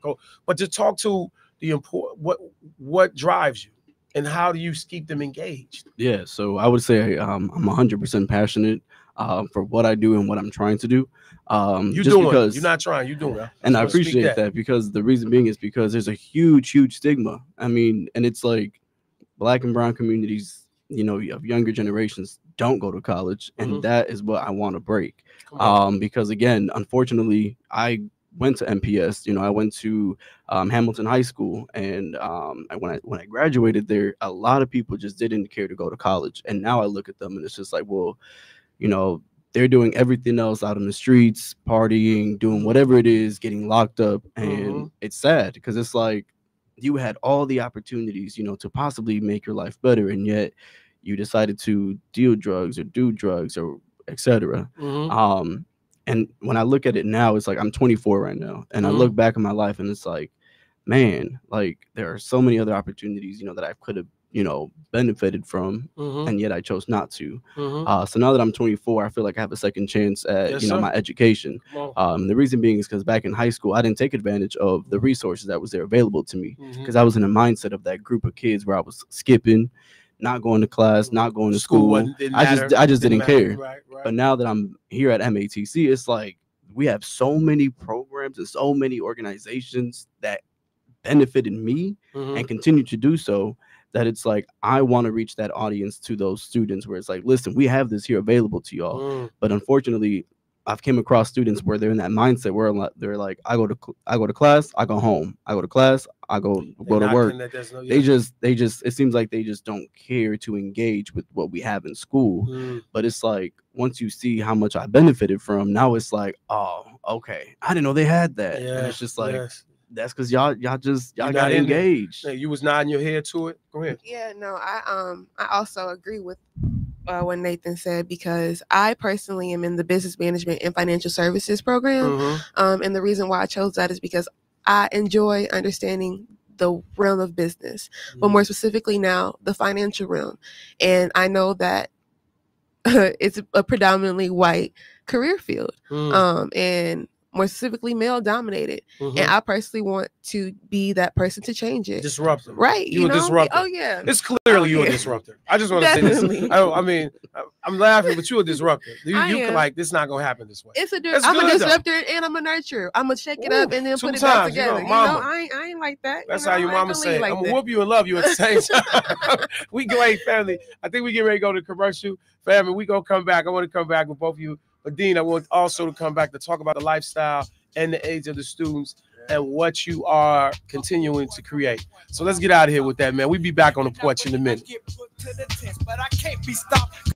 [SPEAKER 1] But to talk to the important, what drives you and how do you keep them engaged?
[SPEAKER 7] Yeah, so I would say I'm 100% passionate for what I do and what I'm trying to do.
[SPEAKER 1] You're doing it. You're not trying, you're doing it.
[SPEAKER 7] And I appreciate that because the reason being is because there's a huge stigma. I mean, and it's like black and brown communities, you know, of younger generations don't go to college, and that is what I want to break. Because again, unfortunately, I went to MPS. You know, I went to Hamilton High School, and when I graduated there, a lot of people just didn't care to go to college. And now I look at them, and it's just like, well, you know, they're doing everything else out in the streets, partying, doing whatever it is, getting locked up, and it's sad because it's like you had all the opportunities, you know, to possibly make your life better, and yet you decided to deal drugs or do drugs or etc. And when I look at it now, it's like I'm 24 right now, and I look back in my life, and it's like, man, like there are so many other opportunities, you know, that I could have, you know, benefited from, and yet I chose not to. So now that I'm 24, I feel like I have a second chance at my education. The reason being is because back in high school, I didn't take advantage of the resources that was there available to me because I was in a mindset of that group of kids where I was skipping, not going to class, not going to school. I just didn't care. Right. But now that I'm here at MATC, it's like we have so many programs and so many organizations that benefited me and continue to do so, that it's like I want to reach that audience, to those students where it's like, listen, we have this here available to y'all. But unfortunately, I've came across students where they're in that mindset where they're like, I go to class, I go home. I go to class, I go to work. They just it seems like they just don't care to engage with what we have in school. But it's like once you see how much I benefited from, now it's like, oh, okay, I didn't know they had that. And it's just like that's because y'all got engaged.
[SPEAKER 1] You was nodding your head to it. Go ahead.
[SPEAKER 8] Yeah, no, I also agree with what Nathan said, because I personally am in the business management and financial services program. And the reason why I chose that is because I enjoy understanding the realm of business, but more specifically now the financial realm. And I know that it's a predominantly white career field, and more specifically male dominated. And I personally want to be that person to change it.
[SPEAKER 1] Disruptor.
[SPEAKER 8] Right.
[SPEAKER 1] You a disruptor.
[SPEAKER 8] Oh yeah.
[SPEAKER 1] It's clearly you a disruptor. I just want to say this. I mean, I'm laughing, but you a disruptor. You can like, this not gonna happen this way.
[SPEAKER 8] I'm a disruptor and I'm a nurturer. I'm gonna shake it up and then put it back together. You know, I ain't like that.
[SPEAKER 1] That's how your mama say it. I'm gonna whoop you and love you at the same time. We great family. I think we get ready to go to commercial. Family, we gonna come back. I want to come back with both of you. But Dean, I want also to come back to talk about the lifestyle and the age of the students and what you are continuing to create. So let's get out of here with that, man. We'll be back on the porch in a minute.
[SPEAKER 4] But I can't be stopped.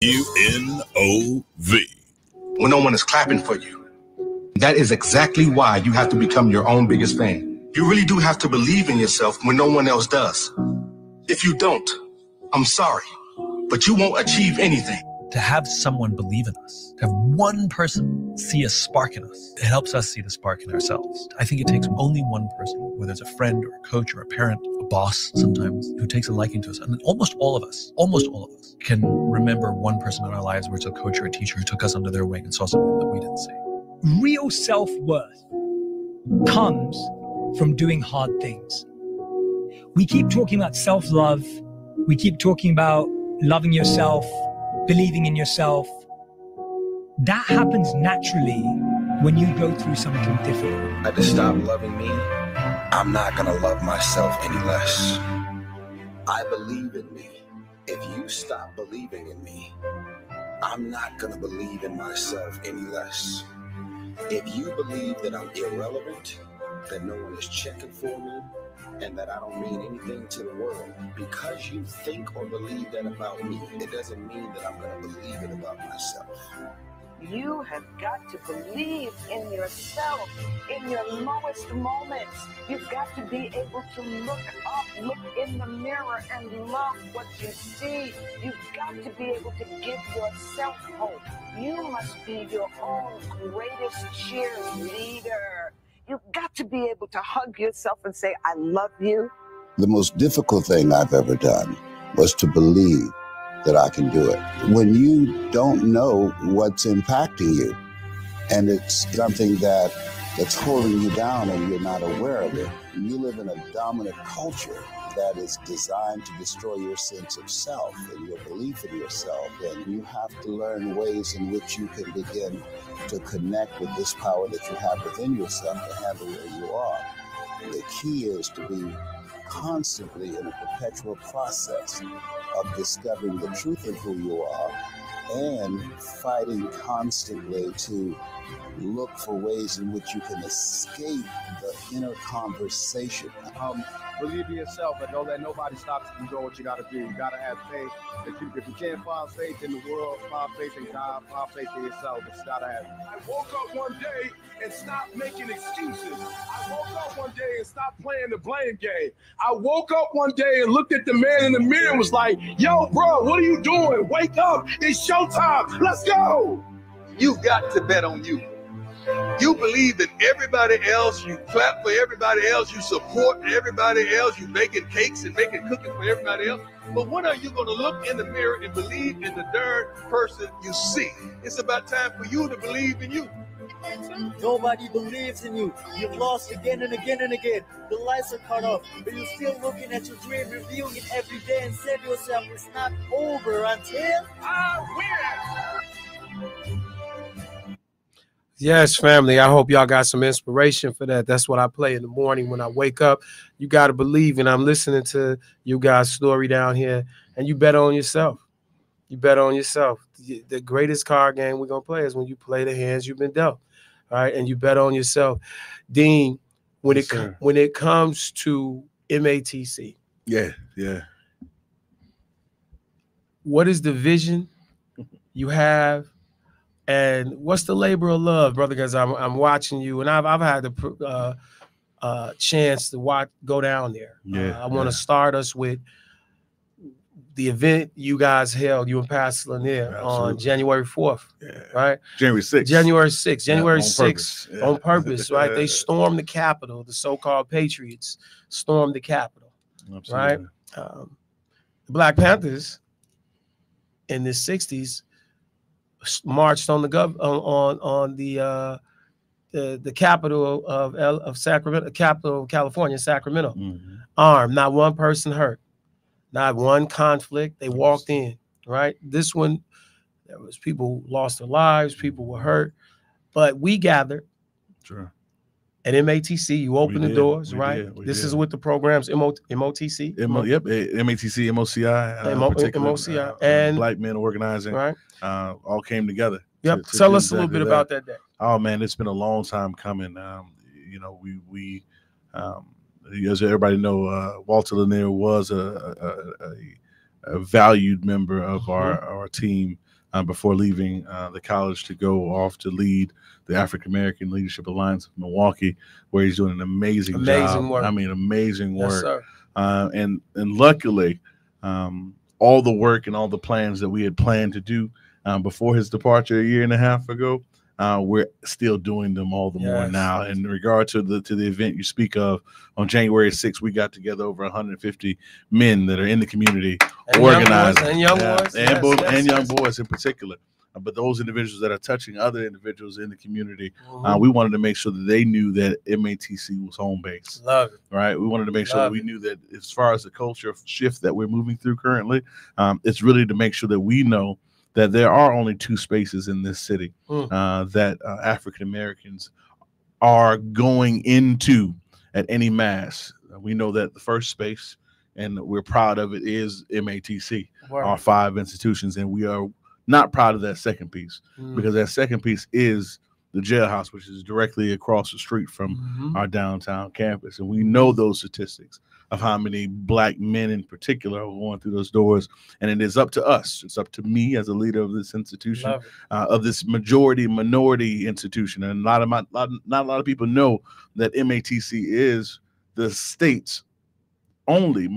[SPEAKER 10] WNOV.
[SPEAKER 12] When no one is clapping for you, that is exactly why you have to become your own biggest fan. You really do have to believe in yourself when no one else does. If you don't, I'm sorry, but you won't achieve anything.
[SPEAKER 13] To have someone believe in us, to have one person see a spark in us, it helps us see the spark in ourselves. I think it takes only one person, whether it's a friend or a coach or a parent, a boss sometimes, who takes a liking to us. And almost all of us can remember one person in our lives where it's a coach or a teacher who took us under their wing and saw something that we didn't see.
[SPEAKER 14] Real self-worth comes from doing hard things. We keep talking about self-love. We keep talking about loving yourself, believing in yourself. That happens naturally when you go through something difficult.
[SPEAKER 15] I had to stop loving me. I'm not gonna love myself any less. I believe in me. If you stop believing in me, I'm not gonna believe in myself any less. If you believe that I'm irrelevant, that no one is checking for me, and that I don't mean anything to the world, because you think or believe that about me, it doesn't mean that I'm going to believe it about myself.
[SPEAKER 16] You have got to believe in yourself in your lowest moments. You've got to be able to look up, look in the mirror and love what you see. You've got to be able to give yourself hope. You must be your own greatest cheerleader. You've got to be able to hug yourself and say, I love you.
[SPEAKER 15] The most difficult thing I've ever done was to believe that I can do it. When you don't know what's impacting you, and it's something that's holding you down and you're not aware of it, you live in a dominant culture that is designed to destroy your sense of self and your belief in yourself. And you have to learn ways in which you can begin to connect with this power that you have within yourself to handle where you are. The key is to be constantly in a perpetual process of discovering the truth of who you are and fighting constantly to look for ways in which you can escape the inner conversation.
[SPEAKER 17] Believe in yourself and know that nobody stops you from doing what you got to do. You got to have faith. If you can't find faith in the world, find faith in God, find faith in yourself. It's got to happen.
[SPEAKER 1] I woke up one day and stopped making excuses. I woke up one day and stopped playing the blame game. I woke up one day and looked at the man in the mirror and was like, yo, bro, what are you doing? Wake up. It's showtime. Let's go.
[SPEAKER 18] You've got to bet on you. You believe in everybody else, you clap for everybody else, you support everybody else, you making cakes and making cookies for everybody else. But when are you going to look in the mirror and believe in the darn person you see? It's about time for you to believe in you.
[SPEAKER 19] Nobody believes in you. You've lost again and again and again. The lights are cut off, but you're still looking at your dream, reviewing it every day and say to yourself, it's not over until I win.
[SPEAKER 1] Yes, family. I hope y'all got some inspiration for that. That's what I play in the morning when I wake up. You got to believe, and I'm listening to you guys' story down here, and you bet on yourself. You bet on yourself. The greatest card game we're going to play is when you play the hands you've been dealt, all right? And you bet on yourself. Dean, when it comes to MATC.
[SPEAKER 9] Yeah.
[SPEAKER 1] What is the vision you have? And what's the labor of love, brother? Because I'm watching you, and I've had the chance to go down there. I want to start us with the event you guys held, you and Pastor Lanier, on January 4th, right?
[SPEAKER 9] January 6th.
[SPEAKER 1] January 6th. January 6th,
[SPEAKER 9] purpose.
[SPEAKER 1] on purpose, right? They stormed the Capitol. The so-called Patriots stormed the Capitol, right? The Black Panthers in the 60s marched on the capital of Sacramento, capital of California, Sacramento, armed. Not one person hurt, not one conflict. They walked in, right? This one, there was people who lost their lives, people were hurt, but we gathered.
[SPEAKER 9] Sure.
[SPEAKER 1] At MATC, you open the doors, right? This is with the programs MOTC.
[SPEAKER 9] MATC, MOCI,
[SPEAKER 1] MOCI, and
[SPEAKER 9] Black Men Organizing,
[SPEAKER 1] right?
[SPEAKER 9] All came together.
[SPEAKER 1] Yep. Tell us a little bit about that day.
[SPEAKER 9] Oh man, it's been a long time coming. We as everybody know, Walter Lanier was a valued member of our team before leaving the college to go off to lead the African American Leadership Alliance of Milwaukee, where he's doing an amazing job.
[SPEAKER 1] Work.
[SPEAKER 9] I mean, amazing
[SPEAKER 1] Yes,
[SPEAKER 9] work.
[SPEAKER 1] sir.
[SPEAKER 9] And luckily, all the work and all the plans that we had planned to do before his departure a year and a half ago, we're still doing them all the more now. In regard to the event you speak of, on January 6th, we got together over 150 men that are in the community,
[SPEAKER 1] and
[SPEAKER 9] organizing,
[SPEAKER 1] young boys,
[SPEAKER 9] and young boys in particular. But those individuals that are touching other individuals in the community, we wanted to make sure that they knew that MATC was home base.
[SPEAKER 1] Love it.
[SPEAKER 9] Right? We wanted to make sure that we knew that as far as the culture shift that we're moving through currently, it's really to make sure that we know that there are only 2 spaces in this city that African Americans are going into at any mass. We know that the first space, and we're proud of it, is MATC, our 5 institutions, and we are not proud of that second piece, because that second piece is the jailhouse, which is directly across the street from our downtown campus. And we know those statistics of how many Black men in particular are going through those doors. And it is up to us. It's up to me as a leader of this institution, of this minority institution. And not a lot of people know that MATC is the state's only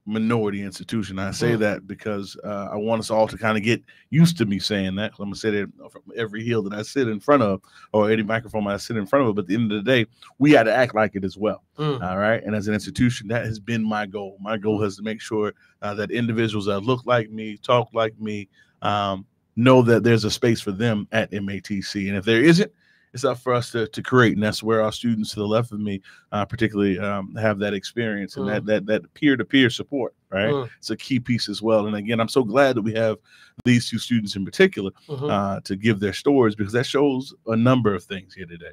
[SPEAKER 9] minority institution. I say that because I want us all to kind of get used to me saying that. I'm gonna say that from every hill that I sit in front of, or any microphone I sit in front of. But at the end of the day, we got to act like it as well. All right. And as an institution, that has been my goal. My goal has to make sure that individuals that look like me, talk like me, know that there's a space for them at MATC. And if there isn't, it's up for us to create, and that's where our students to the left of me, particularly, have that experience and that peer-to-peer support. Right, it's a key piece as well. And again, I'm so glad that we have these 2 students in particular to give their stories, because that shows a number of things here today.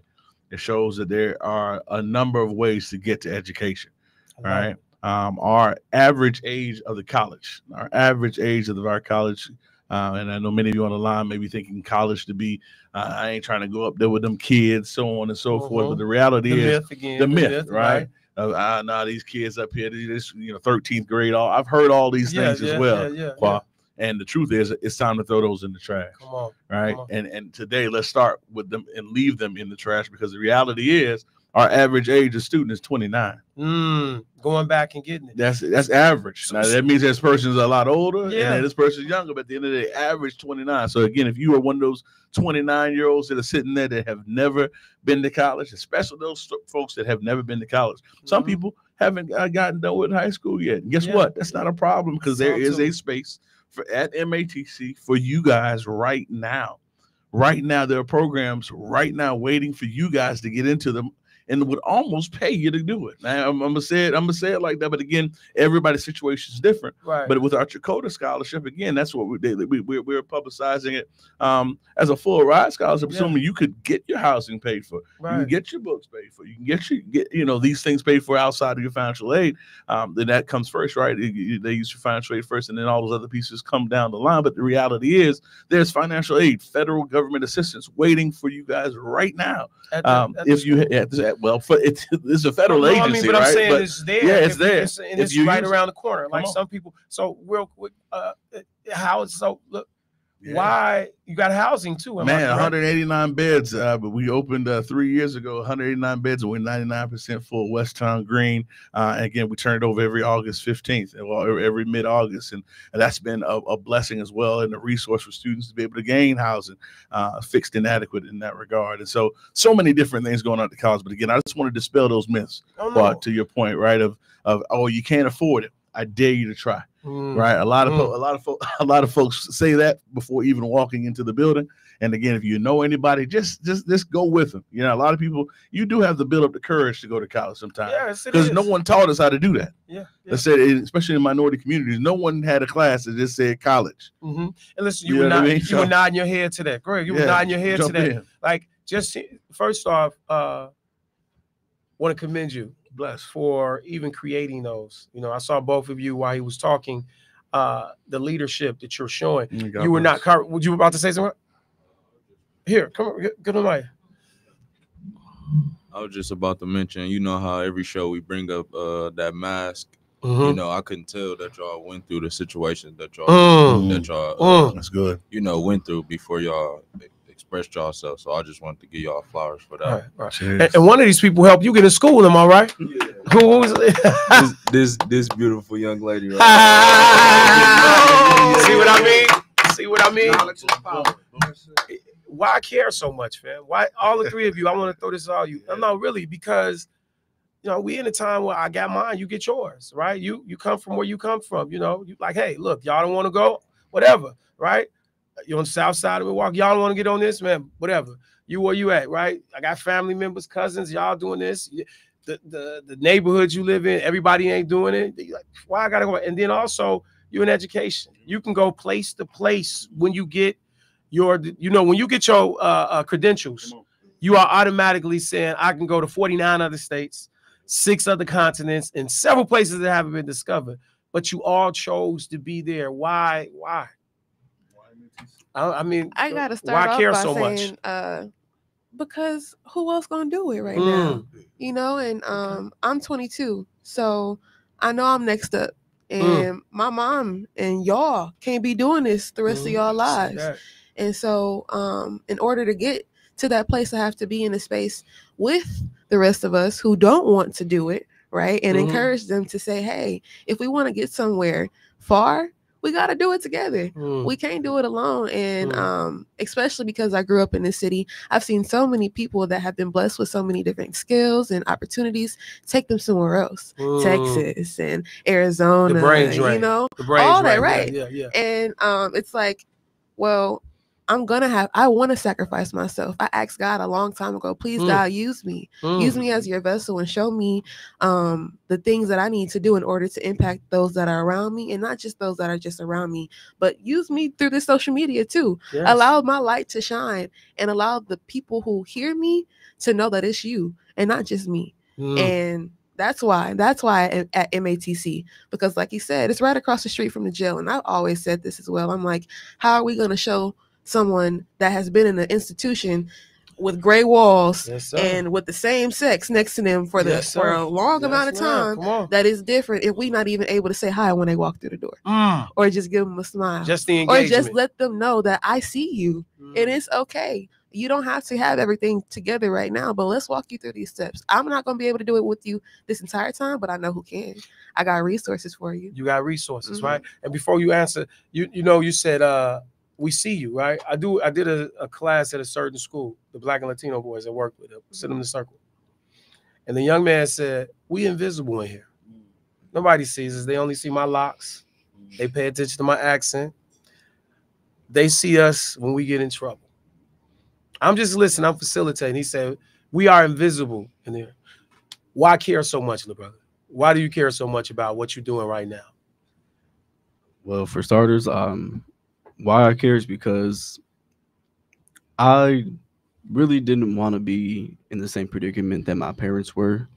[SPEAKER 9] It shows that there are a number of ways to get to education. Right, our average age of our college. And I know many of you on the line may be thinking college to be, I ain't trying to go up there with them kids, so on and so forth. But the reality is the myth, right? Now these kids up here, this 13th grade. I've heard all these things as well. And the truth is, it's time to throw those in the trash.
[SPEAKER 1] Come on,
[SPEAKER 9] right? And today, let's start with them and leave them in the trash, because the reality is, our average age of student is 29.
[SPEAKER 1] Going back and getting it.
[SPEAKER 9] That's average. Now that means this person's a lot older, and then this person's younger. But at the end of the day, average 29. So again, if you are one of those 29-year-olds that are sitting there that have never been to college, especially those folks that have never been to college, some people haven't gotten done with high school yet. And guess what? That's not a problem, because there is a space at MATC for you guys right now. Right now, there are programs right now waiting for you guys to get into them, and would almost pay you to do it. Now, I'm gonna say it like that, but again, everybody's situation is different.
[SPEAKER 1] Right.
[SPEAKER 9] But with our Chakota scholarship, again, that's what we're publicizing it as a full ride scholarship, assuming you could get your housing paid for, you can get your books paid for, you can get these things paid for outside of your financial aid. Then that comes first, right? They use your financial aid first, and then all those other pieces come down the line. But the reality is, there's financial aid, federal government assistance waiting for you guys right now. It's a federal agency,
[SPEAKER 1] but
[SPEAKER 9] right?
[SPEAKER 1] I'm saying it's there.
[SPEAKER 9] Yeah, it's there.
[SPEAKER 1] It's right around the corner. Like some people. So real quick, why you got housing too?
[SPEAKER 9] Man, 189 beds. But we opened 3 years ago, 189 beds, and we're 99% full. West Town Green. And again, we turn it over every August 15th, every mid-August, and that's been a blessing as well, and a resource for students to be able to gain housing, fixed and adequate in that regard. And so many different things going on at the college. But again, I just want to dispel those myths. To your point, right? Of you can't afford it. I dare you to try. Right, a lot of folks say that before even walking into the building. And again, if you know anybody, just go with them. A lot of people, you do have to build up the courage to go to college sometimes, because no one taught us how to do that. Let's say, especially in minority communities, no one had a class that just said college.
[SPEAKER 1] And listen, you were nodding your head to that. Greg, you were nodding your head to that. Like, just first off, want to commend you.
[SPEAKER 9] Bless
[SPEAKER 1] for even creating those. I saw both of you while he was talking, the leadership that you're showing. You were not covered. Would you about to say something? Here, come on, get on my.
[SPEAKER 20] I was just about to mention, how every show we bring up that mask You know, I couldn't tell that y'all went through the situation that y'all
[SPEAKER 9] that's good.
[SPEAKER 20] You know, went through before y'all expressed yourself. So I just wanted to give y'all flowers for that.
[SPEAKER 1] Right. And one of these people helped you get in school, am I right? Yeah. Who was it?
[SPEAKER 20] this beautiful young lady right
[SPEAKER 1] See what I mean? See what I mean? Why I care so much, man? Why all the three of you? I want to throw this on you. No, really, because you know, we in a time where I got mine, you get yours, right? You come from where you come from, you know. You like, hey, look, y'all don't want to go, whatever, right? You're on the south side of Milwaukee, y'all don't want to get on this, man, whatever. You where you at, right? I got family members, cousins, y'all doing this. The neighborhood you live in, everybody ain't doing it. You're like, why I gotta go? And then also, you're in education. You can go place to place when you get your, you know, when you get your credentials, you are automatically saying, I can go to 49 other states, 6 other continents, and several places that haven't been discovered. But you all chose to be there. Why? I mean,
[SPEAKER 8] I gotta start off by saying, because who else gonna do it right now? You know, and I'm 22, so I know I'm next up. And my mom and y'all can't be doing this the rest of y'all lives. And so in order to get to that place, I have to be in a space with the rest of us who don't want to do it, right? And encourage them to say, hey, if we want to get somewhere far, we got to do it together. We can't do it alone. And especially because I grew up in this city, I've seen so many people that have been blessed with so many different skills and opportunities take them somewhere else. Texas and Arizona,
[SPEAKER 1] the brain drain.
[SPEAKER 8] You know,
[SPEAKER 1] the brain
[SPEAKER 8] all
[SPEAKER 1] drain.
[SPEAKER 8] that, right?
[SPEAKER 1] Yeah.
[SPEAKER 8] And it's like, well, I want to sacrifice myself. I asked God a long time ago, please, God, use me. Use me as your vessel and show me the things that I need to do in order to impact those that are around me, and not just those that are just around me, but use me through the social media too. Yes. Allow my light to shine and allow the people who hear me to know that it's you and not just me. And that's why at MATC, because like you said, it's right across the street from the jail. And I've always said this as well. I'm like, how are we going to show someone that has been in an institution with gray walls and with the same sex next to them for a long amount of time that is different if we not even able to say hi when they walk through the door or just give them a smile,
[SPEAKER 1] just the engagement,
[SPEAKER 8] or just let them know that I see you and it's okay. You don't have to have everything together right now, but let's walk you through these steps. I'm not going to be able to do it with you this entire time, but I know who can. I got resources for you.
[SPEAKER 1] You got resources, right? And before you answer, you know, you said, we see you, right? I did a class at a certain school, the Black and Latino boys I worked with, sit in the circle. And the young man said, we invisible in here. Nobody sees us. They only see my locks. They pay attention to my accent. They see us when we get in trouble. I'm just listening. I'm facilitating. He said, we are invisible in there. Why care so much, little brother? Why do you care so much about what you're doing right now?
[SPEAKER 7] Well, for starters, why I care is because I really didn't want to be in the same predicament that my parents were.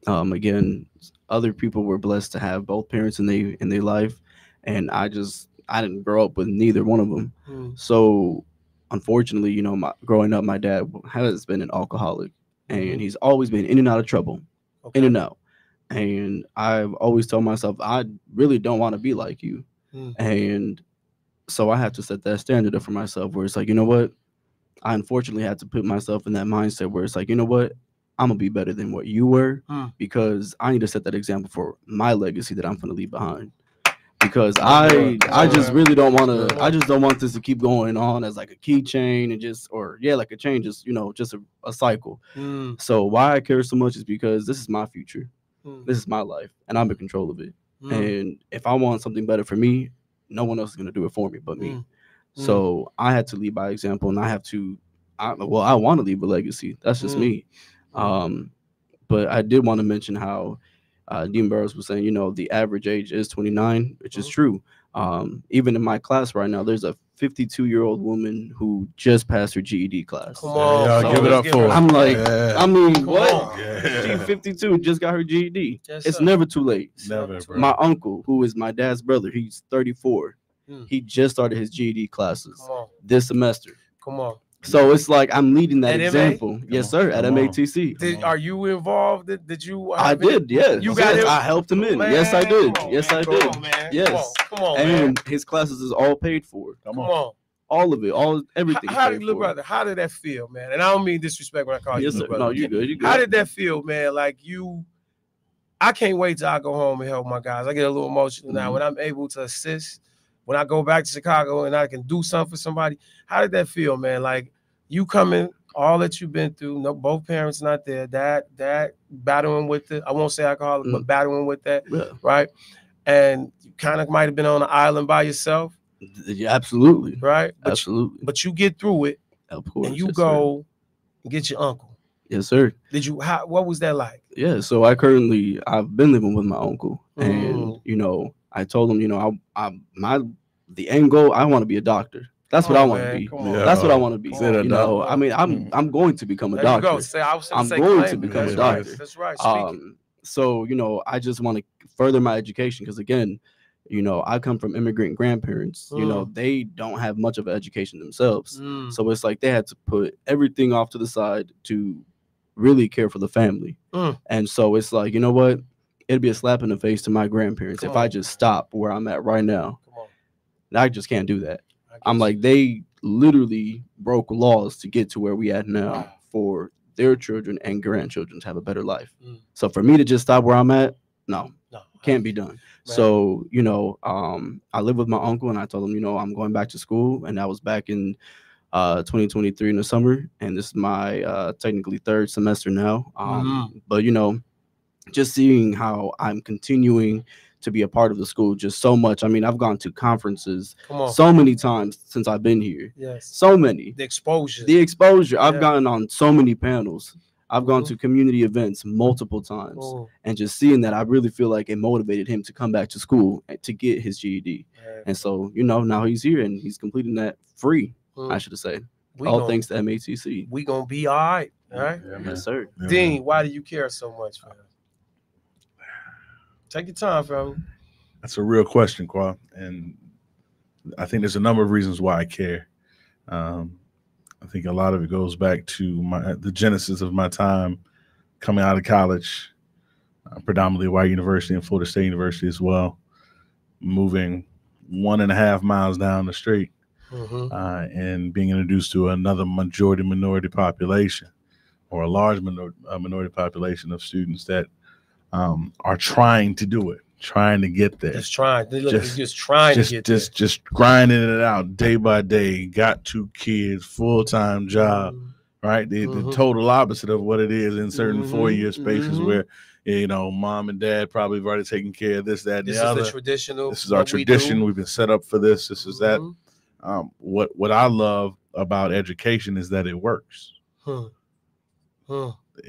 [SPEAKER 7] Again, other people were blessed to have both parents in their life, and I didn't grow up with neither one of them. So unfortunately, you know, growing up, my dad has been an alcoholic, and he's always been in and out of trouble, in and out. And I've always told myself, I really don't want to be like you. And so I have to set that standard up for myself where it's like, you know what? I unfortunately had to put myself in that mindset where it's like, you know what? I'm going to be better than what you were because I need to set that example for my legacy that I'm going to leave behind. Because I just really don't want to, I just don't want this to keep going on as like a keychain and just, or like a chain, just, you know, just a cycle. So why I care so much is because this is my future. This is my life and I'm in control of it. And if I want something better for me, no one else is going to do it for me but me. So I had to lead by example, and I have to, I want to leave a legacy. That's just me. But I did want to mention how Dean Burrows was saying, you know, the average age is 29, which is true. Even in my class right now, there's a 52-year-old woman who just passed her GED class.
[SPEAKER 1] Come on,
[SPEAKER 9] so give it up for her.
[SPEAKER 7] I'm like, I mean, what? She's 52, just got her GED. It's never too late.
[SPEAKER 9] Never, bro.
[SPEAKER 7] My uncle, who is my dad's brother, he's 34. He just started his GED classes this semester.
[SPEAKER 1] Come on.
[SPEAKER 7] So it's like I'm leading that
[SPEAKER 1] At MA?
[SPEAKER 7] example. Yes, sir. At MATC.
[SPEAKER 1] Are you involved? Did you?
[SPEAKER 7] I did. Yes.
[SPEAKER 1] You got him?
[SPEAKER 7] I helped him in.
[SPEAKER 1] Man,
[SPEAKER 7] yes, I did.
[SPEAKER 1] come on,
[SPEAKER 7] yes,
[SPEAKER 1] man.
[SPEAKER 7] I
[SPEAKER 1] Come
[SPEAKER 7] did.
[SPEAKER 1] on, man.
[SPEAKER 7] Yes.
[SPEAKER 1] Come on,
[SPEAKER 7] and
[SPEAKER 1] man.
[SPEAKER 7] his classes is all paid for.
[SPEAKER 1] Come on.
[SPEAKER 7] All of it. Everything.
[SPEAKER 1] How did look, brother? How did that feel, man? And I don't mean disrespect when I call you
[SPEAKER 7] Yes,
[SPEAKER 1] little
[SPEAKER 7] sir.
[SPEAKER 1] brother.
[SPEAKER 7] No, you good. You good.
[SPEAKER 1] How did that feel, man? Like I can't wait till I go home and help my guys. I get a little emotional now when I'm able to assist. When I go back to Chicago and I can do something for somebody. How did that feel, man? Like you coming, all that you've been through. No, both parents not there. Dad battling with it. I won't say alcoholic, but battling with that, right? And you kind of might have been on an island by yourself.
[SPEAKER 7] Yeah, absolutely.
[SPEAKER 1] Right?
[SPEAKER 7] Absolutely.
[SPEAKER 1] But you get through it.
[SPEAKER 7] Of course.
[SPEAKER 1] And you go and get your uncle.
[SPEAKER 7] Yes, sir.
[SPEAKER 1] Did you? What was that like?
[SPEAKER 7] Yeah. So I've been living with my uncle, and I told him, the end goal, I want to be a doctor. That's what I want to be. That's what I want to be. I mean, I'm going to become a doctor. I'm going to become a doctor.
[SPEAKER 1] That's right.
[SPEAKER 7] So I just want to further my education because again, I come from immigrant grandparents. They don't have much of an education themselves. So it's like they had to put everything off to the side to really care for the family. And so it's like, you know what? It'd be a slap in the face to my grandparents if I just stop where I'm at right now. I just can't do that. I'm like, they literally broke laws to get to where we at now for their children and grandchildren to have a better life. So for me to just stop where I'm at, no, can't be done. So, I live with my uncle and I told him, I'm going back to school. And that was back in 2023 in the summer. And this is my technically third semester now. But, just seeing how I'm continuing to be a part of the school just so much. I mean, I've gone to conferences so many times since I've been here.
[SPEAKER 1] Yes.
[SPEAKER 7] So many.
[SPEAKER 1] The exposure.
[SPEAKER 7] I've gotten on so many panels. I've gone to community events multiple times. And just seeing that, I really feel like it motivated him to come back to school and to get his GED. And so, now he's here and he's completing that free, I should say. All thanks to MATC.
[SPEAKER 1] We gonna be all right. All right.
[SPEAKER 7] Yes, sir.
[SPEAKER 1] Dean, why do you care so much, man? Take your time, family.
[SPEAKER 9] That's a real question, Kwa. And I think there's a number of reasons why I care. I think a lot of it goes back to the genesis of my time coming out of college, predominantly white university and Florida State University as well, moving 1.5 miles down the street and being introduced to another minority population or a large minority population of students that are trying to do it, trying to get there.
[SPEAKER 1] Just trying to get there.
[SPEAKER 9] Just grinding it out day by day. Got 2 kids, full-time job, right? The total opposite of what it is in certain 4-year spaces where, mom and dad probably have already taken care of this, that, and the other.
[SPEAKER 1] This is the traditional.
[SPEAKER 9] This is our tradition. We've been set up for this. This is that. What I love about education is that it works.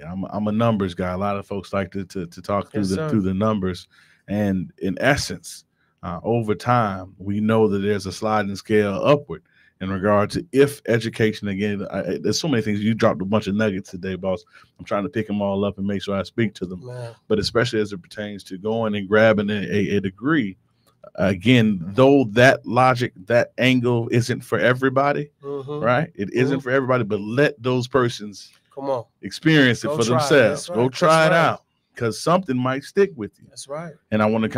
[SPEAKER 9] I'm a numbers guy. A lot of folks like to talk through the numbers, and in essence, over time, we know that there's a sliding scale upward in regard to if education. Again, there's so many things. You dropped a bunch of nuggets today, boss. I'm trying to pick them all up and make sure I speak to them. But especially as it pertains to going and grabbing a degree. Again, though that logic, that angle isn't for everybody, right? It isn't for everybody, but let those persons experience it for themselves. Go try it out, because something might stick with you.
[SPEAKER 1] That's right.
[SPEAKER 9] And I want to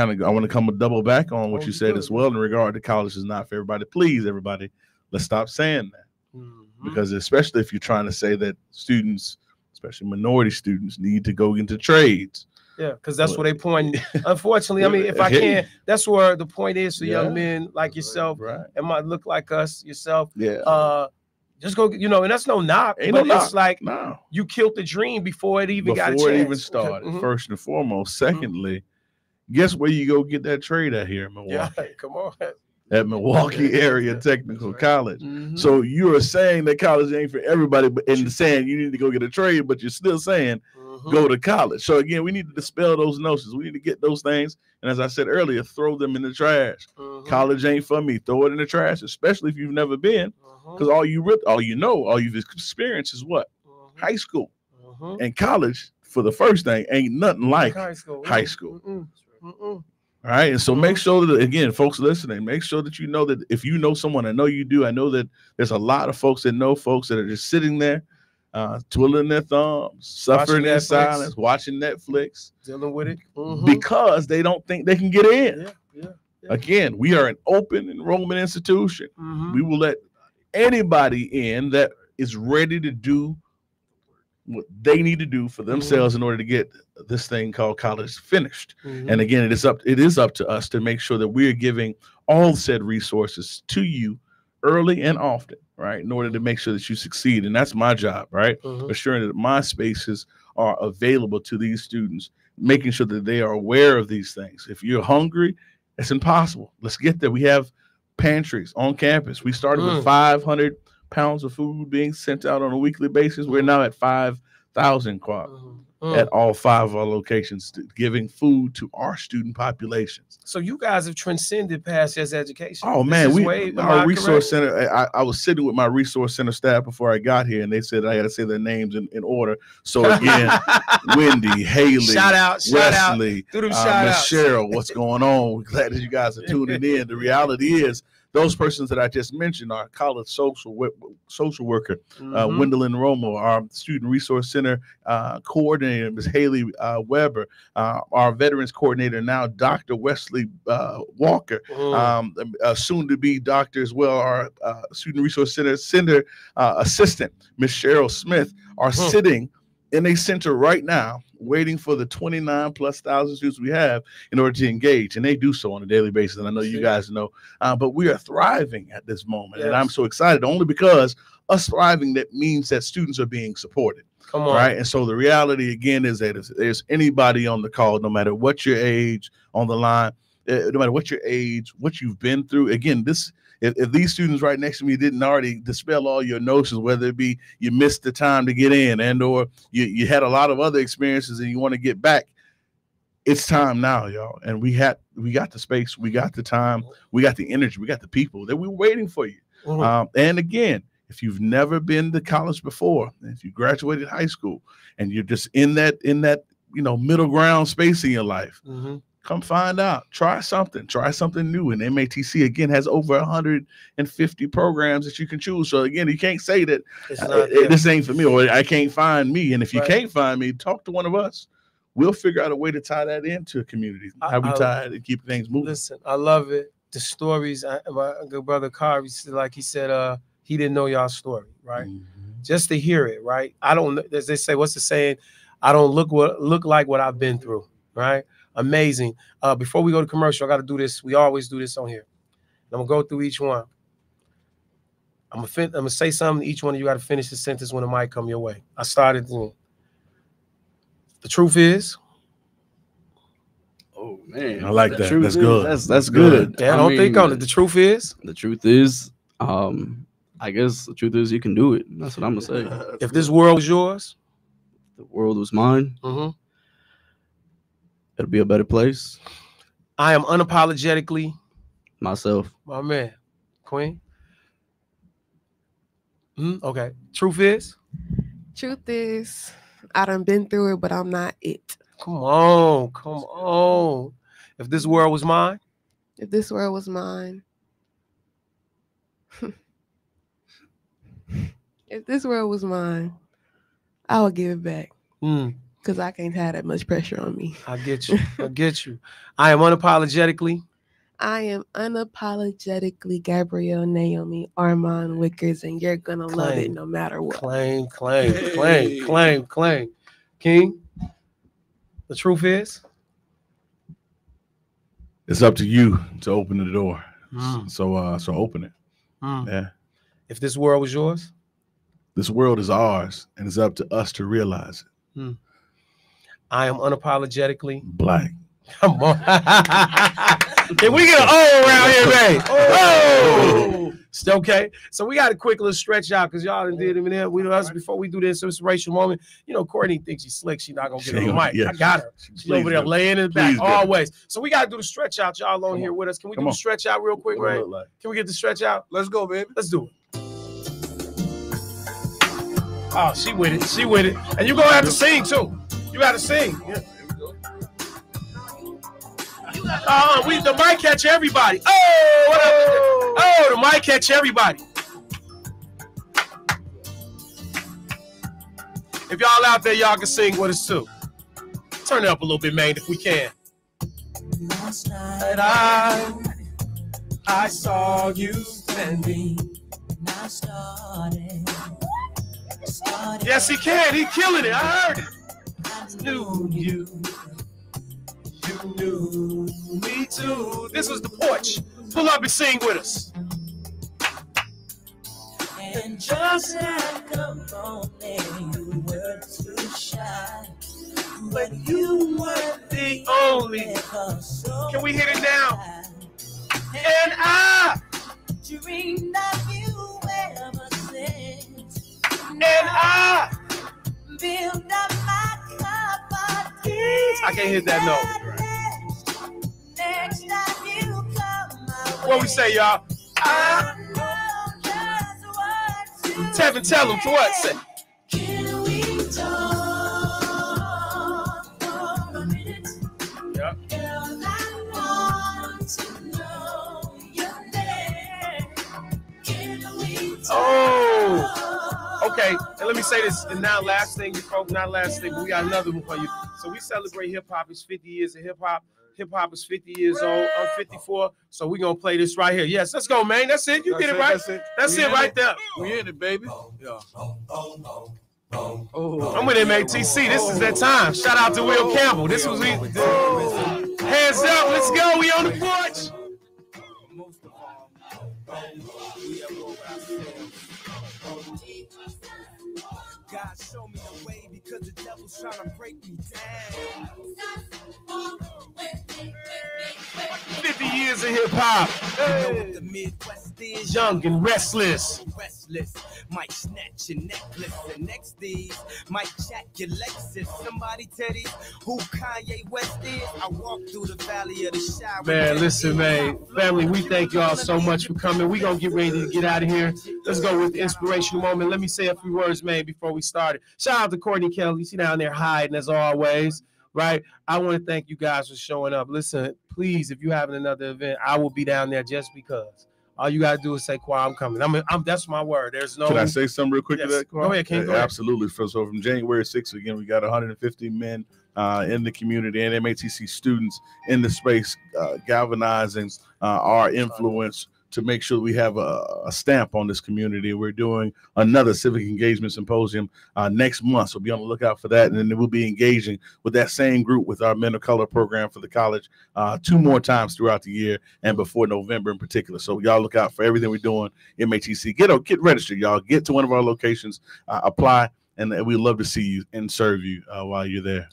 [SPEAKER 9] come double back on what you said as well in regard to college is not for everybody. Please, everybody, let's stop saying that, because especially if you're trying to say that students, especially minority students, need to go into trades.
[SPEAKER 1] Yeah, because that's where they point. Unfortunately, I mean, if I can, that's where the point is for young men like yourself and might look like us, yourself. Just go, and that's no knock. It's like you killed the dream before it even got a chance.
[SPEAKER 9] Before it even started, first and foremost. Secondly, guess where you go get that trade at here in Milwaukee?
[SPEAKER 1] Yeah, come on.
[SPEAKER 9] At Milwaukee Area Technical College. So you are saying that college ain't for everybody, but in saying you need to go get a trade, but you're still saying go to college. So again, we need to dispel those notions. We need to get those things, and as I said earlier, throw them in the trash. College ain't for me. Throw it in the trash, especially if you've never been, because all you've experienced is what? High school. And college, for the first thing, ain't nothing like high school. All right. And so make sure that, again, folks listening, make sure that you know that if you know someone, I know you do. I know that there's a lot of folks that know folks that are just sitting there, twiddling their thumbs, suffering in silence, watching Netflix,
[SPEAKER 1] dealing with it
[SPEAKER 9] because they don't think they can get in. Again, we are an open enrollment institution. We will let anybody in that is ready to do what they need to do for themselves in order to get this thing called college finished. And again, it is up to us to make sure that we're giving all said resources to you early and often, right, in order to make sure that you succeed. And that's my job, right? Assuring that my spaces are available to these students, making sure that they are aware of these things. If you're hungry, it's impossible. Let's get there. We have pantries on campus. We started with 500 pounds of food being sent out on a weekly basis. We're now at 5,000 at all 5 of our locations, giving food to our student populations.
[SPEAKER 1] So you guys have transcended past just education.
[SPEAKER 9] Oh man, our resource center. I was sitting with my resource center staff before I got here, and they said I had to say their names in order. So again, Wendy, Haley, Wesley, Michelle, what's going on? We're glad that you guys are tuning in. The reality is, those persons that I just mentioned, our college social worker, Wendell Romo, our student resource center coordinator, Ms. Haley Weber, our veterans coordinator now, Dr. Wesley Walker, soon to be doctor as well, our student resource center assistant, Ms. Cheryl Smith, are sitting in a center right now, waiting for the 29,000+ students we have in order to engage. And they do so on a daily basis. And I know you guys know, but we are thriving at this moment. And I'm so excited only because us thriving, that means that students are being supported.
[SPEAKER 1] Come on.
[SPEAKER 9] Right. And so the reality again is that if there's anybody on the call, no matter what your age on the line, no matter what your age, what you've been through, again, if these students right next to me didn't already dispel all your notions, whether it be you missed the time to get in and or you had a lot of other experiences and you want to get back, it's time now, y'all. And we got the space, we got the time, we got the energy, we got the people that we're waiting for you. And again, if you've never been to college before, if you graduated high school and you're just in that middle ground space in your life, come find out. Try something new. And MATC, again, has over 150 programs that you can choose. So, again, you can't say that this ain't for me or I can't find me. And if you can't find me, talk to one of us. We'll figure out a way to tie that into a community, how we tie it and keep things moving.
[SPEAKER 1] Listen, I love it. The stories, my good brother Carr, he said he didn't know y'all's story, right? Just to hear it, right? I don't, as they say, what's the saying? I don't look like what I've been through, right? Amazing. Before we go to commercial, I got to do this. We always do this on here. I'm gonna go through each one. I'm gonna say something to each one of you. Got to finish the sentence when the mic come your way. I started. The truth is.
[SPEAKER 7] Oh man,
[SPEAKER 9] I like that. That's good.
[SPEAKER 7] That's good.
[SPEAKER 1] Yeah, don't think on it. The truth is.
[SPEAKER 7] The truth is. I guess the truth is you can do it. That's what I'm gonna say.
[SPEAKER 1] If this world was yours,
[SPEAKER 7] the world was mine. It'll be a better place.
[SPEAKER 1] I am unapologetically
[SPEAKER 7] myself.
[SPEAKER 1] My man, Queen. Okay. Truth is.
[SPEAKER 8] Truth is, I done been through it, but I'm not it.
[SPEAKER 1] Come on. If this world was mine.
[SPEAKER 8] If this world was mine. If this world was mine, I would give it back. Because I can't have that much pressure on me.
[SPEAKER 1] I get you. I am unapologetically.
[SPEAKER 8] Gabrielle Naomi Armand Wickers, and you're going to love it no matter what.
[SPEAKER 1] Claim. King, the truth is?
[SPEAKER 9] It's up to you to open the door. So open it. Yeah.
[SPEAKER 1] If this world was yours?
[SPEAKER 9] This world is ours, and it's up to us to realize it.
[SPEAKER 1] I am unapologetically
[SPEAKER 9] black.
[SPEAKER 1] Come on. Can we get an O around here, man? Oh! Still okay. So we got a quick little stretch out because y'all done did him in there. Before we do this inspirational moment, Courtney thinks she's slick. She's not going to get on the mic.
[SPEAKER 9] Yeah.
[SPEAKER 1] I got her. She's over there laying in the back always. So we got to do the stretch out. Y'all on here with us. Can we do the stretch out real quick, right? Can we get the stretch out?
[SPEAKER 18] Let's go, baby.
[SPEAKER 1] Let's do it. Oh, she with it. And you're going to have to sing, too. You got to sing. Yeah. The mic catch everybody. Oh, what up? Oh, the mic catch everybody. If y'all out there, y'all can sing with us too. Turn it up a little bit, man, if we can.
[SPEAKER 5] Last night I saw you standing. Now started.
[SPEAKER 1] Yes, he can. He killing it. I heard it.
[SPEAKER 5] I knew you.
[SPEAKER 1] You knew me too. This was the porch. Pull up and sing with us.
[SPEAKER 5] And just like a morning, you were too shy. But you were
[SPEAKER 1] the only. Can we hit it now? And I
[SPEAKER 5] dreamed of you ever since.
[SPEAKER 1] And I
[SPEAKER 5] build up my confidence.
[SPEAKER 1] I can't hit that note.
[SPEAKER 5] Next time you come my way,
[SPEAKER 1] what we say, y'all? Tevin, tell him for what? Say.
[SPEAKER 5] Can we talk for a minute?
[SPEAKER 1] Yep.
[SPEAKER 5] Girl, I want to know your name. Can we talk?
[SPEAKER 1] Oh, okay. And let me say this. And now, last thing, you folks, not last thing, but we got another one for you. So we celebrate hip hop. It's 50 years of hip hop. Hip hop is 50 years old. I'm 54. So we're going to play this right here. Yes, let's go, man. That's it. You get it right. That's it right there.
[SPEAKER 2] We in it, baby. Yeah.
[SPEAKER 1] Oh. I'm with MATC. This is that time. Shout out to Will Campbell. This was hands up. Let's go. We on the porch.
[SPEAKER 5] God show me the way because the devil's trying to break me down.
[SPEAKER 1] 50 years of hip hop.
[SPEAKER 5] Hey. The Midwest is
[SPEAKER 1] young and restless.
[SPEAKER 5] Might snatch your necklace. The next days might jack your Lexus. Somebody tell these who Kanye West is. I walk through the valley of the shadow.
[SPEAKER 1] Man, listen, man. Family, we thank y'all so much for coming. We gonna get ready to get out of here. Let's go with the inspirational moment. Let me say a few words, man, before we started. Shout out to Courtney Kelly. She down there hiding as always, right? I want to thank you guys for showing up. Listen, please, if you're having another event, I will be down there just because. All you gotta do is say, Kwa, I'm coming. I'm that's my word. There's no.
[SPEAKER 9] Can I say something real quick to that, Kwa?
[SPEAKER 1] Go ahead, King. Go ahead.
[SPEAKER 9] Absolutely. So from January 6th, again, we got 150 men in the community and MATC students in the space galvanizing our influence to make sure we have a stamp on this community. We're doing another civic engagement symposium next month, so be on the lookout for that. And then we'll be engaging with that same group with our Men of Color program for the college 2 more times throughout the year and before November in particular. So y'all look out for everything we're doing in MATC. Get registered, y'all. Get to one of our locations, apply, and we'd love to see you and serve you while you're there.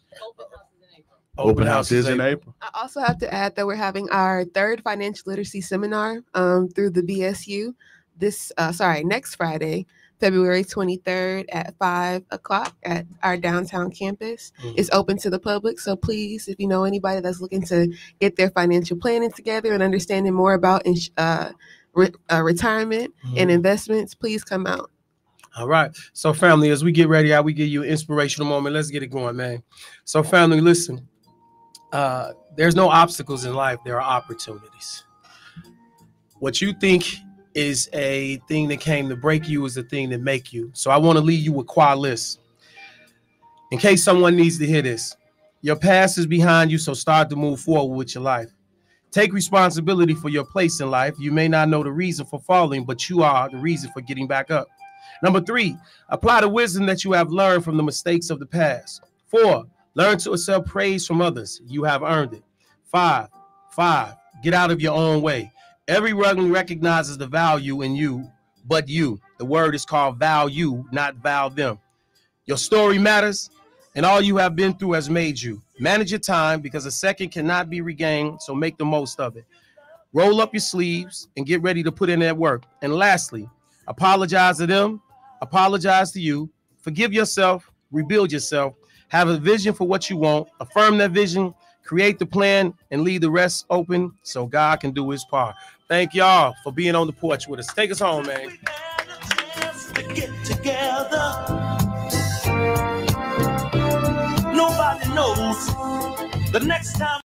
[SPEAKER 9] Open house is in April.
[SPEAKER 8] I also have to add that we're having our 3rd financial literacy seminar through the BSU next Friday, February 23rd at 5 o'clock at our downtown campus. It's open to the public, so please, if you know anybody that's looking to get their financial planning together and understanding more about retirement and investments, please come out.
[SPEAKER 1] All right. So family, as we get ready, we give you an inspirational moment. Let's get it going, man. So family, listen. There's no obstacles in life. There are opportunities. What you think is a thing that came to break you is the thing that make you. So I want to leave you with Kwa list. In case someone needs to hear this, your past is behind you, so start to move forward with your life. Take responsibility for your place in life. You may not know the reason for falling, but you are the reason for getting back up. Number 3, apply the wisdom that you have learned from the mistakes of the past. 4, learn to accept praise from others. You have earned it. 5, get out of your own way. Everyone recognizes the value in you, but you. The word is called value, not vow them. Your story matters, and all you have been through has made you. Manage your time because a second cannot be regained, so make the most of it. Roll up your sleeves and get ready to put in that work. And lastly, apologize to them, apologize to you, forgive yourself, rebuild yourself. Have a vision for what you want, affirm that vision, create the plan, and leave the rest open so God can do his part. Thank y'all for being on the porch with us. Take us home, man.
[SPEAKER 5] Get together. Nobody knows the next time.